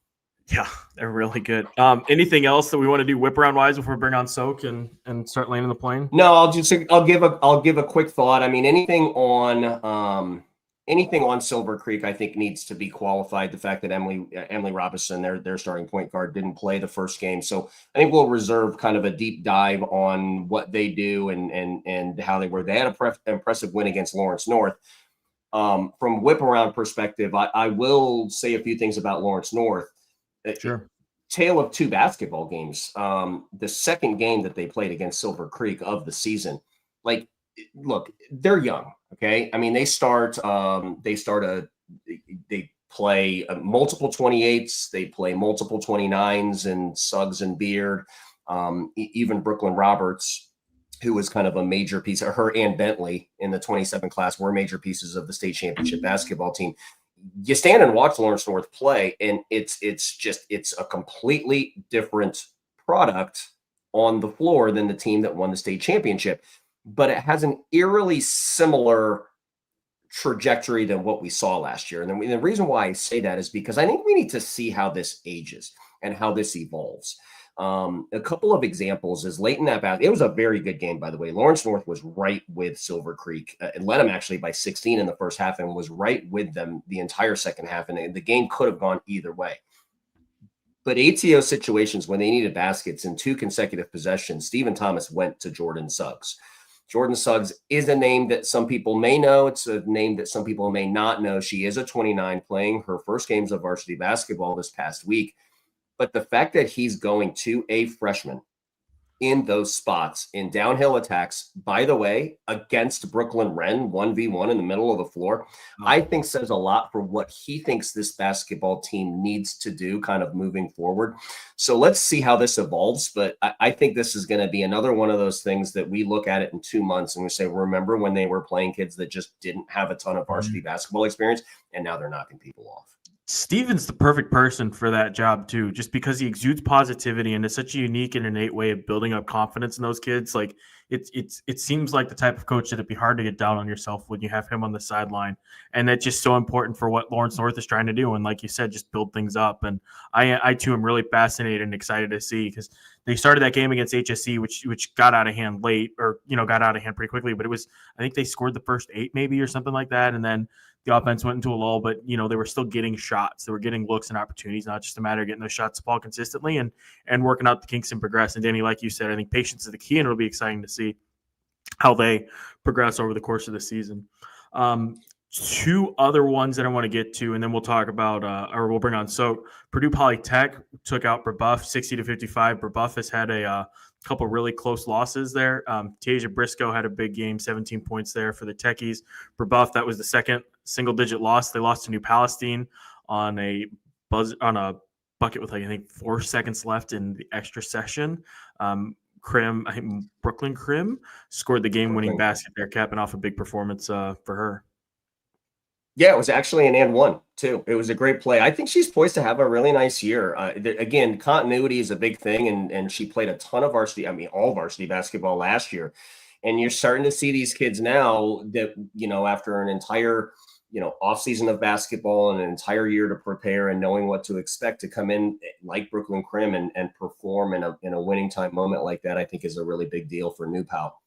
Yeah, they're really good. Anything else that we want to do whip around wise before we bring on Soke and start landing the plane?
No, I'll give a quick thought. I mean, anything on Silver Creek, I think needs to be qualified. The fact that Emily Robinson, their starting point guard, didn't play the first game, so I think we'll reserve kind of a deep dive on what they do and how they were. They had an impressive win against Lawrence North. From whip around perspective, I will say a few things about Lawrence North.
Sure.
Tale of 2 basketball games. The second game that they played against Silver Creek of the season, look, they're young. Okay. I mean, they play multiple 28s. They play multiple 29s and Suggs and Beard. Even Brooklyn Roberts, who was kind of a major piece of her, and Bentley in the 27 class were major pieces of the state championship basketball team. You stand and watch Lawrence North play, and it's a completely different product on the floor than the team that won the state championship, but it has an eerily similar trajectory than what we saw last year. And the reason why I say that is because I think we need to see how this ages and how this evolves. A couple of examples is late in that battle. It was a very good game, by the way. Lawrence North was right with Silver Creek. It led them actually by 16 in the first half and was right with them the entire second half. And the game could have gone either way. But ATO situations, when they needed baskets in 2 consecutive possessions, Stephen Thomas went to Jordan Suggs. Jordan Suggs is a name that some people may know. It's a name that some people may not know. She is a 29 playing her first games of varsity basketball this past week. But the fact that he's going to a freshman in those spots in downhill attacks, by the way, against Brooklyn Wren 1v1 in the middle of the floor, I think says a lot for what he thinks this basketball team needs to do kind of moving forward. So let's see how this evolves. But I think this is going to be another one of those things that we look at it in 2 months and we say, remember when they were playing kids that just didn't have a ton of varsity basketball experience, and now they're knocking people off.
Steven's the perfect person for that job too, just because he exudes positivity and it's such a unique and innate way of building up confidence in those kids. Like it seems like the type of coach that it'd be hard to get down on yourself when you have him on the sideline, and that's just so important for what Lawrence North is trying to do. And like you said, just build things up. And I too am really fascinated and excited to see, because they started that game against HSC, which got out of hand late, or got out of hand pretty quickly. But I think they scored the first 8 maybe or something like that, and then the offense went into a lull, but they were still getting shots. They were getting looks and opportunities, not just a matter of getting those shots to ball consistently and working out the kinks and progress. And Danny, like you said, I think patience is the key, and it'll be exciting to see how they progress over the course of the season. 2 other ones that I want to get to, and then we'll talk about, or we'll bring on. So Purdue Polytech took out Brebeuf 60-55. Brebeuf has had a couple really close losses there. Tasia Briscoe had a big game, 17 points there for the Techies. Brebeuf, that was the second single-digit loss. They lost to New Palestine on a bucket with, I think, 4 seconds left in the extra session. Brooklyn Krim scored the game-winning basket there, capping off a big performance for her.
Yeah, it was actually an and one too. It was a great play. I think she's poised to have a really nice year. Again, continuity is a big thing, and she played a ton of all varsity basketball last year. And you're starting to see these kids now that, after an entire off season of basketball and an entire year to prepare and knowing what to expect to come in like Brooklyn Crim and perform in a winning time moment like that, I think is a really big deal for New Pal.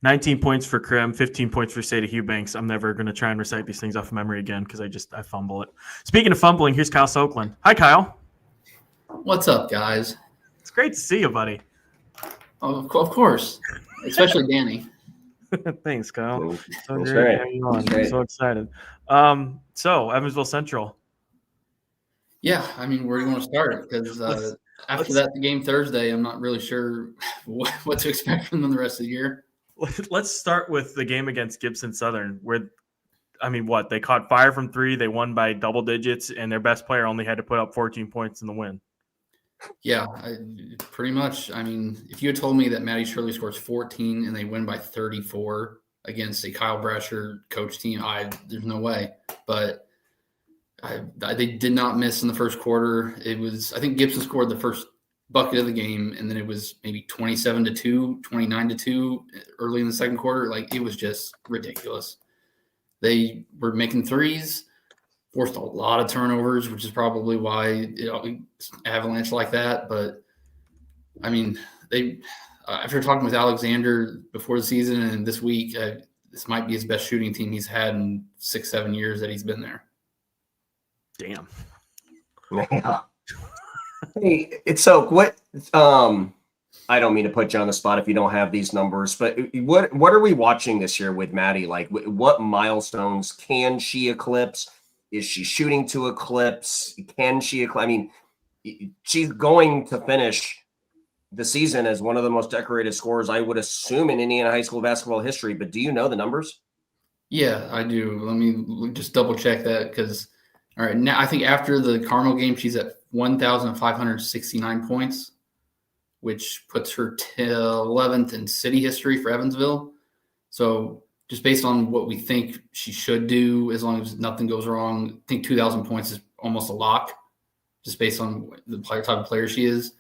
19 points for Crim, 15 points for Sada Hughbanks. I'm never going to try and recite these things off of memory again because I fumble it. Speaking of fumbling, here's Kyle Sokeland. Hi, Kyle.
What's up, guys?
It's great to see you, buddy.
Oh, of course, especially Danny.
Thanks, Kyle. So
That's
great
great.
to have you on.
That's
I'm
great.
so excited. So Evansville Central.
Yeah, I mean, where do you want to start? Because after that game Thursday, I'm not really sure what to expect from them the rest of the year.
Let's start with the game against Gibson Southern, where, they caught fire from three, they won by double digits, and their best player only had to put up 14 points in the win.
Yeah, pretty much. I mean, if you had told me that Maddy Shirley scores 14 and they win by 34 against a Kyle Brasher coach team, there's no way. But they did not miss in the first quarter. I think Gibson scored the first bucket of the game, and then it was maybe 27-2, 29-2 early in the second quarter. Like, it was just ridiculous. They were making threes, forced a lot of turnovers, which is probably why avalanche like that. But I mean, after talking with Alexander before the season and this week, this might be his best shooting team he's had in 6-7 years that he's been there.
Damn.
Yeah. Hey, it's so what? I don't mean to put you on the spot if you don't have these numbers, but what are we watching this year with Maddy? Like, what milestones can she eclipse? Is she shooting to eclipse? Can she eclipse? I mean, she's going to finish the season as one of the most decorated scorers, I would assume, in Indiana high school basketball history. But do you know the numbers?
Yeah, I do. Let me just double check that because, all right, now I think after the Carmel game, she's at 1,569 points, which puts her 11th in city history for Evansville. So just based on what we think she should do, as long as nothing goes wrong, I think 2,000 points is almost a lock, just based on the type of player she is.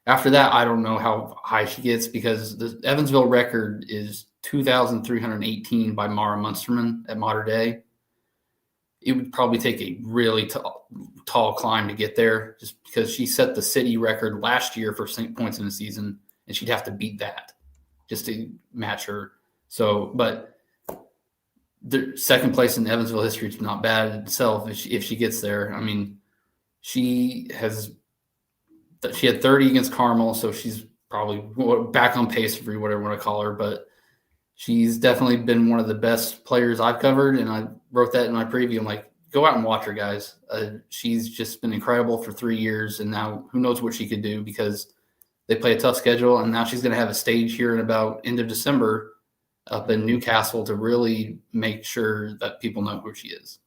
After that, I don't know how high she gets because the Evansville record is 2,318 by Mara Munsterman at Mater Dei. It would probably take a really tall climb to get there just because she set the city record last year for points in the season, and she'd have to beat that just to match her. So, but the second place in Evansville history is not bad in itself if she gets there. I mean, she had 30 against Carmel, so she's probably back on pace for whatever you want to call her, but she's definitely been one of the best players I've covered, and I wrote that in my preview. I'm like, go out and watch her, guys. She's just been incredible for 3 years, and now who knows what she could do because they play a tough schedule, and now she's going to have a stage here in about end of December up in Newcastle to really make sure that people know who she is.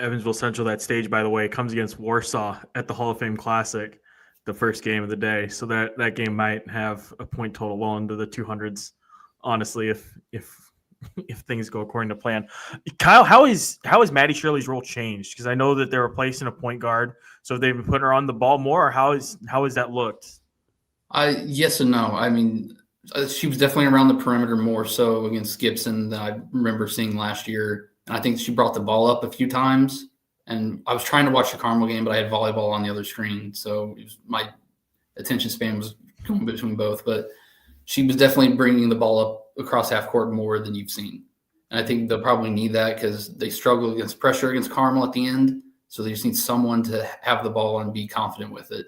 Evansville Central, that stage, by the way, comes against Warsaw at the Hall of Fame Classic, the first game of the day. So that game might have a point total well into the 200s. Honestly, if things go according to plan. Kyle, how is Maddy Shirley's role changed? Because I know that they're replacing a point guard. So have they been putting her on the ball more, or how has that looked?
Yes and no. I mean, she was definitely around the perimeter more so against Gibson than I remember seeing last year. And I think she brought the ball up a few times. And I was trying to watch the Carmel game, but I had volleyball on the other screen. So my attention span was going between both. But she was definitely bringing the ball up across half court more than you've seen. And I think they'll probably need that because they struggle against pressure against Carmel at the end. So they just need someone to have the ball and be confident with it.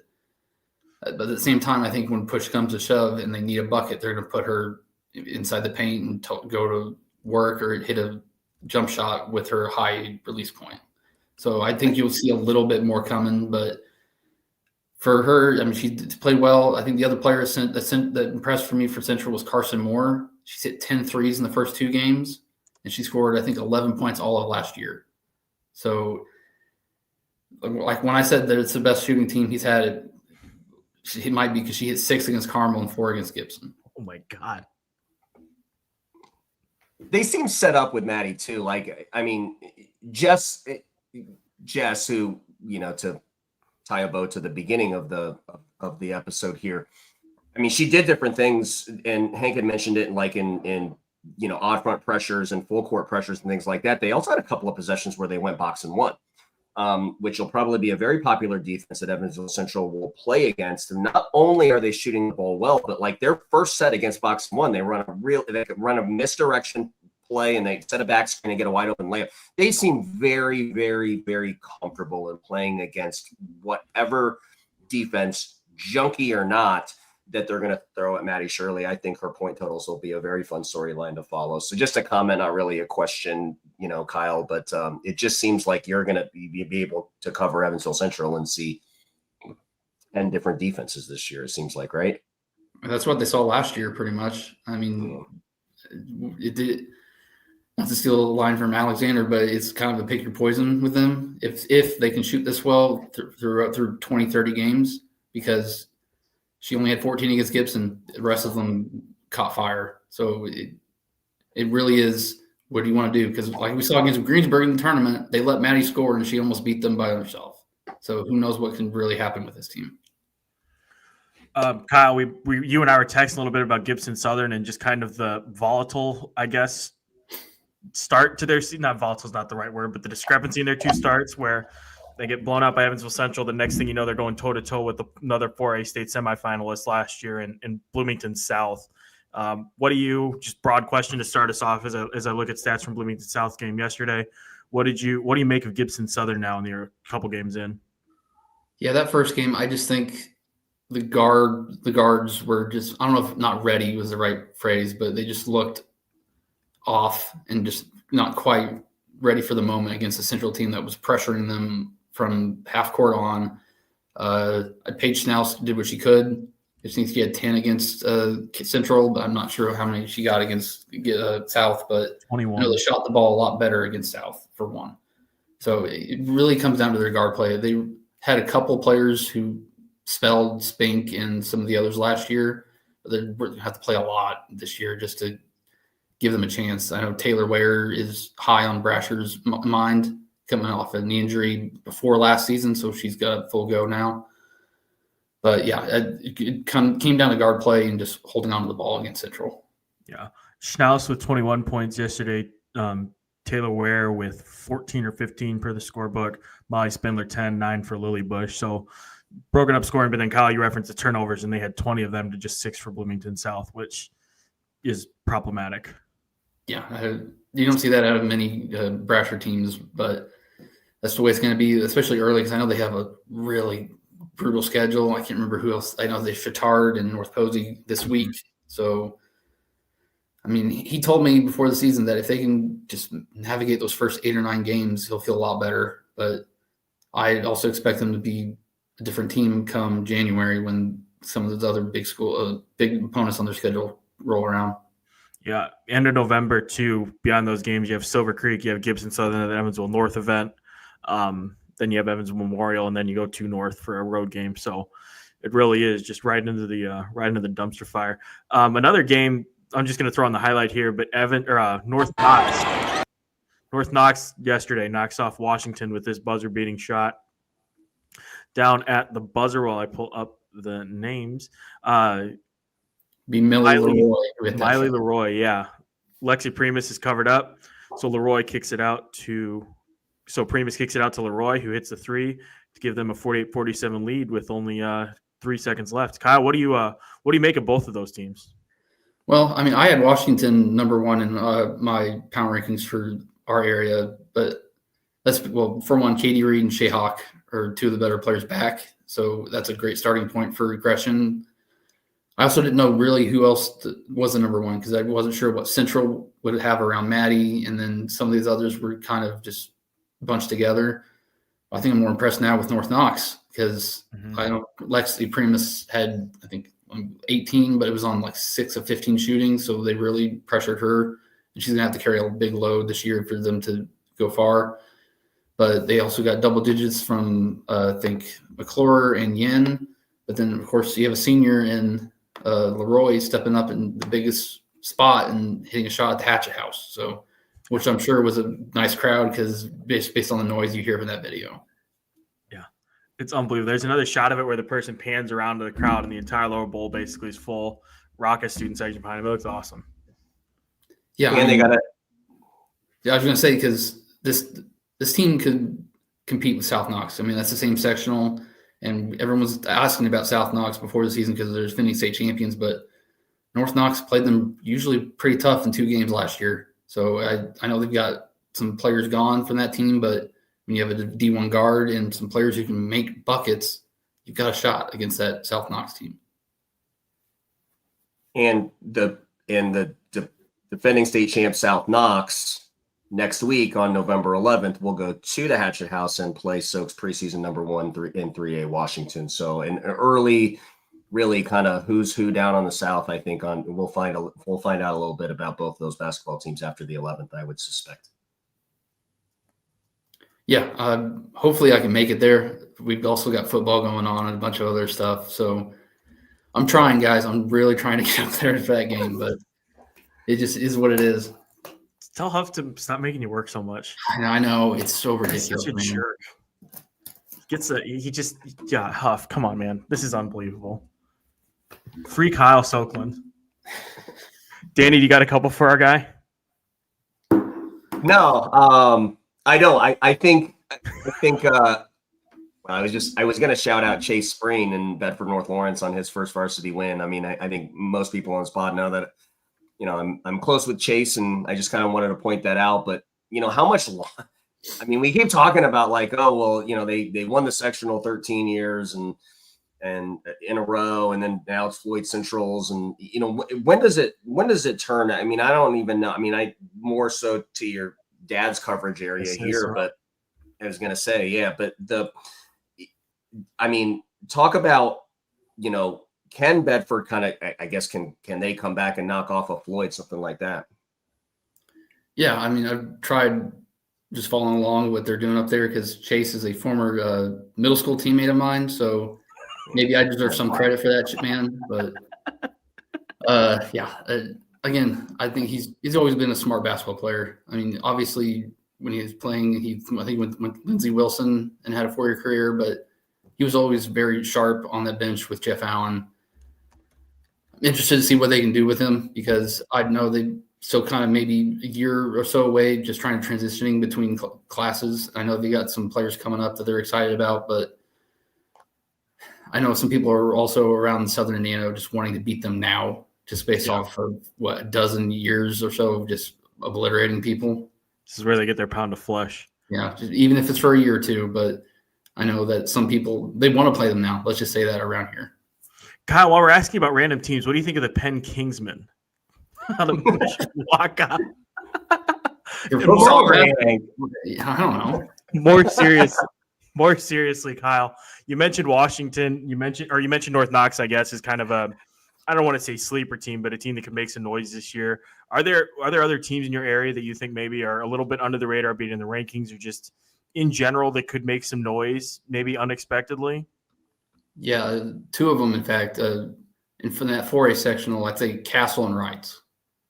But at the same time, I think when push comes to shove and they need a bucket, they're going to put her inside the paint and go to work or hit a jump shot with her high release point. So I think you'll see a little bit more coming. But for her, I mean, she played well. I think the other player that impressed for me for Central was Carson Moore. She's hit 10 threes in the first 2 games, and she scored, I think, 11 points all of last year. So, like when I said that it's the best shooting team he's had, it might be because she hit 6 against Carmel and 4 against Gibson.
Oh, my God.
They seem set up with Maddy, too. Like, I mean, Jess, who, to tie a bow to the beginning of the episode here. I mean, she did different things, and Hank had mentioned it, like in odd front pressures and full court pressures and things like that. They also had a couple of possessions where they went box and one, which will probably be a very popular defense that Evansville Central will play against. And not only are they shooting the ball well, but like their first set against box and one, they could run a misdirection play and they set a back screen and get a wide open layup. They seem very, very, very comfortable in playing against whatever defense, junky or not, that they're going to throw at Maddy Shirley. I think her point totals will be a very fun storyline to follow. So just a comment, not really a question, Kyle, but it just seems like you're going to be able to cover Evansville Central and see 10 different defenses this year, it seems like, right?
That's what they saw last year, pretty much. I mean, it did. Not to steal a line from Alexander, but it's kind of a pick your poison with them. If they can shoot this well through 20, 30 games, because she only had 14 against Gibson. The rest of them caught fire. So it really is, what do you want to do? Because like we saw against Greensburg in the tournament, they let Maddy score and she almost beat them by herself. So who knows what can really happen with this team.
Kyle, you and I were texting a little bit about Gibson Southern and just kind of the volatile, I guess, start to their season. Not volatile is not the right word, but the discrepancy in their two starts where they get blown out by Evansville Central. The next thing you know, they're going toe-to-toe with another 4A state semifinalist last year in Bloomington South. What do you, just broad question to start us off as I look at stats from Bloomington South game yesterday, what do you make of Gibson Southern now in their couple games in?
Yeah, that first game, I just think the guards were just, I don't know if not ready was the right phrase, but they just looked off and just not quite ready for the moment against a Central team that was pressuring them from half court on. Paige Schnaus did what she could. I think she had 10 against Central, but I'm not sure how many she got against South, but
21.
They shot the ball a lot better against South for one. So it really comes down to their guard play. They had a couple players who spelled Spink and some of the others last year. They have to play a lot this year just to give them a chance. I know Taylor Ware is high on Brasher's mind, coming off a knee injury before last season, so she's got full go now. But yeah, it came down to guard play and just holding on to the ball against Central.
Yeah, Schnaus with 21 points yesterday. Taylor Ware with 14 or 15 per the scorebook. Molly Spindler 10, 9 for Lily Bush. So broken up scoring, but then Kyle, you referenced the turnovers, and they had 20 of them to just 6 for Bloomington South, which is problematic.
Yeah, you don't see that out of many Brasher teams, but that's the way it's going to be, especially early, because I know they have a really brutal schedule. I can't remember who else. I know they Huotari and North Posey this week. So, I mean, he told me before the season that if they can just navigate those first 8 or 9 games, he'll feel a lot better. But I also expect them to be a different team come January when some of those other big opponents on their schedule roll around.
Yeah, end of November too. Beyond those games, you have Silver Creek, you have Gibson Southern at the Evansville North event. Then you have Evansville Memorial, and then you go to North for a road game. So it really is just right into the dumpster fire. Another game I'm just going to throw on the highlight here, but North Knox yesterday knocks off Washington with this buzzer-beating shot down at the buzzer while I pull up the names.
Be Miley
Leroy, yeah. Lexi Primus is covered up, so Primus kicks it out to Leroy, who hits the three to give them a 48-47 lead with only 3 seconds left. Kyle, what do you make of both of those teams?
Well, I mean, I had Washington number 1 in my power rankings for our area, but for one, Katie Reed and Shea Hawk are 2 of the better players back, so that's a great starting point for aggression. I also didn't know really who else was the number 1 because I wasn't sure what Central would have around Maddy, and then some of these others were kind of just bunched together. I think I'm more impressed now with North Knox because I know Lexi Primus had, I think, 18, but it was on like 6 of 15 shooting, so they really pressured her, and she's going to have to carry a big load this year for them to go far. But they also got double digits from, I think, McClure and Yin. But then, of course, you have a senior in Leroy stepping up in the biggest spot and hitting a shot at the Hatchet House. So, which I'm sure was a nice crowd because based on the noise you hear from that video.
Yeah, it's unbelievable. There's another shot of it where the person pans around to the crowd and the entire lower bowl basically is full. Raucous student section behind him. It looks awesome.
Yeah,
And they got to.
Yeah, I was going to say because this team could compete with South Knox. I mean, that's the same sectional, and everyone was asking about South Knox before the season because they're defending state champions. But North Knox played them usually pretty tough in 2 games last year. So I know they've got some players gone from that team, but when you have a D1 guard and some players who can make buckets, you've got a shot against that South Knox team.
And the defending state champ South Knox next week on November 11th will go to the Hatchet House and play Soaks preseason number 1 in 3A Washington. So an early, really kind of who's who down on the South. I think we'll find out a little bit about both those basketball teams after the 11th. I would suspect.
Yeah, hopefully I can make it there. We've also got football going on and a bunch of other stuff. So I'm trying, guys. I'm really trying to get up there for that game, but it just is what it is.
Tell Huff to stop making you work so much.
I know. It's so ridiculous.
He's such a jerk. Huff, come on, man. This is unbelievable. Free Kyle Sokeland. Danny, you got a couple for our guy?
No, I don't. I think I was going to shout out Chase Spreen in Bedford North Lawrence on his first varsity win. I mean, I think most people on the spot know that, I'm close with Chase, and I just kind of wanted to point that out. But, how much – I mean, we keep talking about like, oh, well, they won the sectional 13 years and in a row, and then now it's Floyd Central's. And, when does it turn? I mean, I don't even know. I mean, I more so to your dad's coverage area here, but I was going to say, yeah, but talk about, can Bedford kind of, I guess, can they come back and knock off a Floyd, something like that?
Yeah, I mean, I've tried just following along what they're doing up there because Chase is a former middle school teammate of mine, so maybe I deserve some credit for that, man. But again, I think he's always been a smart basketball player. I mean, obviously, when he was playing, I think went with Lindsey Wilson and had a 4-year career, but he was always very sharp on that bench with Jeff Allen. I'm interested to see what they can do with him because I know they still kind of maybe a year or so away, just trying to transitioning between classes. I know they got some players coming up that they're excited about, but I know some people are also around Southern Indiana just wanting to beat them now, just based off of a dozen years or so of just obliterating people.
This is where they get their pound of flesh.
Yeah, just, even if it's for a year or two, but I know that some people, they want to play them now. Let's just say that around here.
Kyle, while we're asking about random teams, what do you think of the Penn Kingsmen? Out of Waka.
I don't know.
More seriously, Kyle, you mentioned Washington. You mentioned North Knox, I guess, is kind of a, I don't want to say sleeper team, but a team that could make some noise this year. Are there other teams in your area that you think maybe are a little bit under the radar, being in the rankings, or just in general that could make some noise, maybe unexpectedly?
Yeah, 2 of them, in fact. And from that 4A sectional, I'd say Castle and Reitz.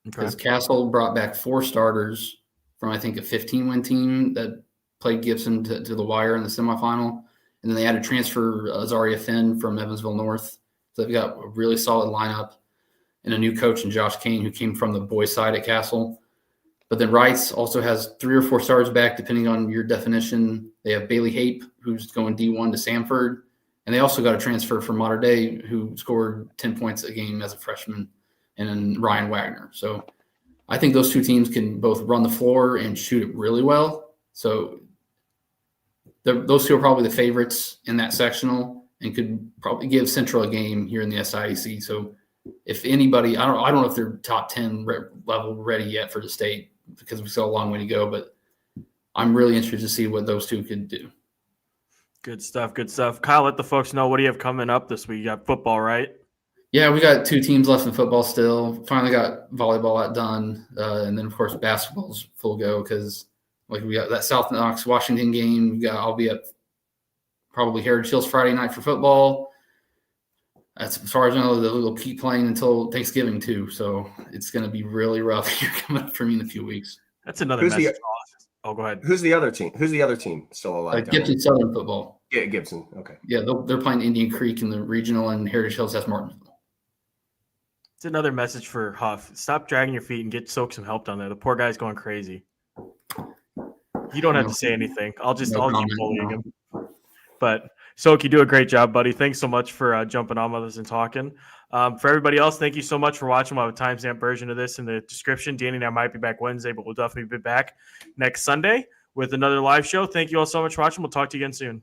Because Castle brought back 4 starters from, I think, a 15-win team that played Gibson to the wire in the semifinal. And then they had a transfer, Azaria Finn from Evansville North. So they've got a really solid lineup and a new coach in Josh Kane, who came from the boys' side at Castle. But then Reitz also has 3 or 4 stars back, depending on your definition. They have Bailey Hape, who's going D1 to Samford. And they also got a transfer from Mater Dei, who scored 10 points a game as a freshman, and then Ryan Wagner. So I think those 2 teams can both run the floor and shoot it really well. So those 2 are probably the favorites in that sectional and could probably give Central a game here in the SIAC. So if anybody, I don't know if they're top 10 level ready yet for the state because we still have a long way to go, but I'm really interested to see what those 2 could do.
Good stuff. Kyle, let the folks know, what do you have coming up this week? You got football, right?
Yeah, we got 2 teams left in football still. Finally got volleyball outdone. And then, of course, basketball's full go because we got that South Knox-Washington game. I'll be at probably Heritage Hills Friday night for football. As far as I know, they'll keep playing until Thanksgiving, too. So it's going to be really rough here coming up for me in a few weeks.
That's another message. Oh, go ahead.
Who's the other team still alive?
Gibson Southern football.
Yeah, Gibson. Okay.
Yeah, they're playing Indian Creek in the regional, and Heritage Hills has Martinsville.
It's another message for Huff. Stop dragging your feet and get Soak some help down there. The poor guy's going crazy. You don't have
No.
to say anything. I'll keep
comment,
bullying
no.
him. But Soak, you do a great job, buddy. Thanks so much for jumping on with us and talking. For everybody else, thank you so much for watching. We'll have a timestamp version of this in the description. Danny and I might be back Wednesday, but we'll definitely be back next Sunday with another live show. Thank you all so much for watching. We'll talk to you again soon.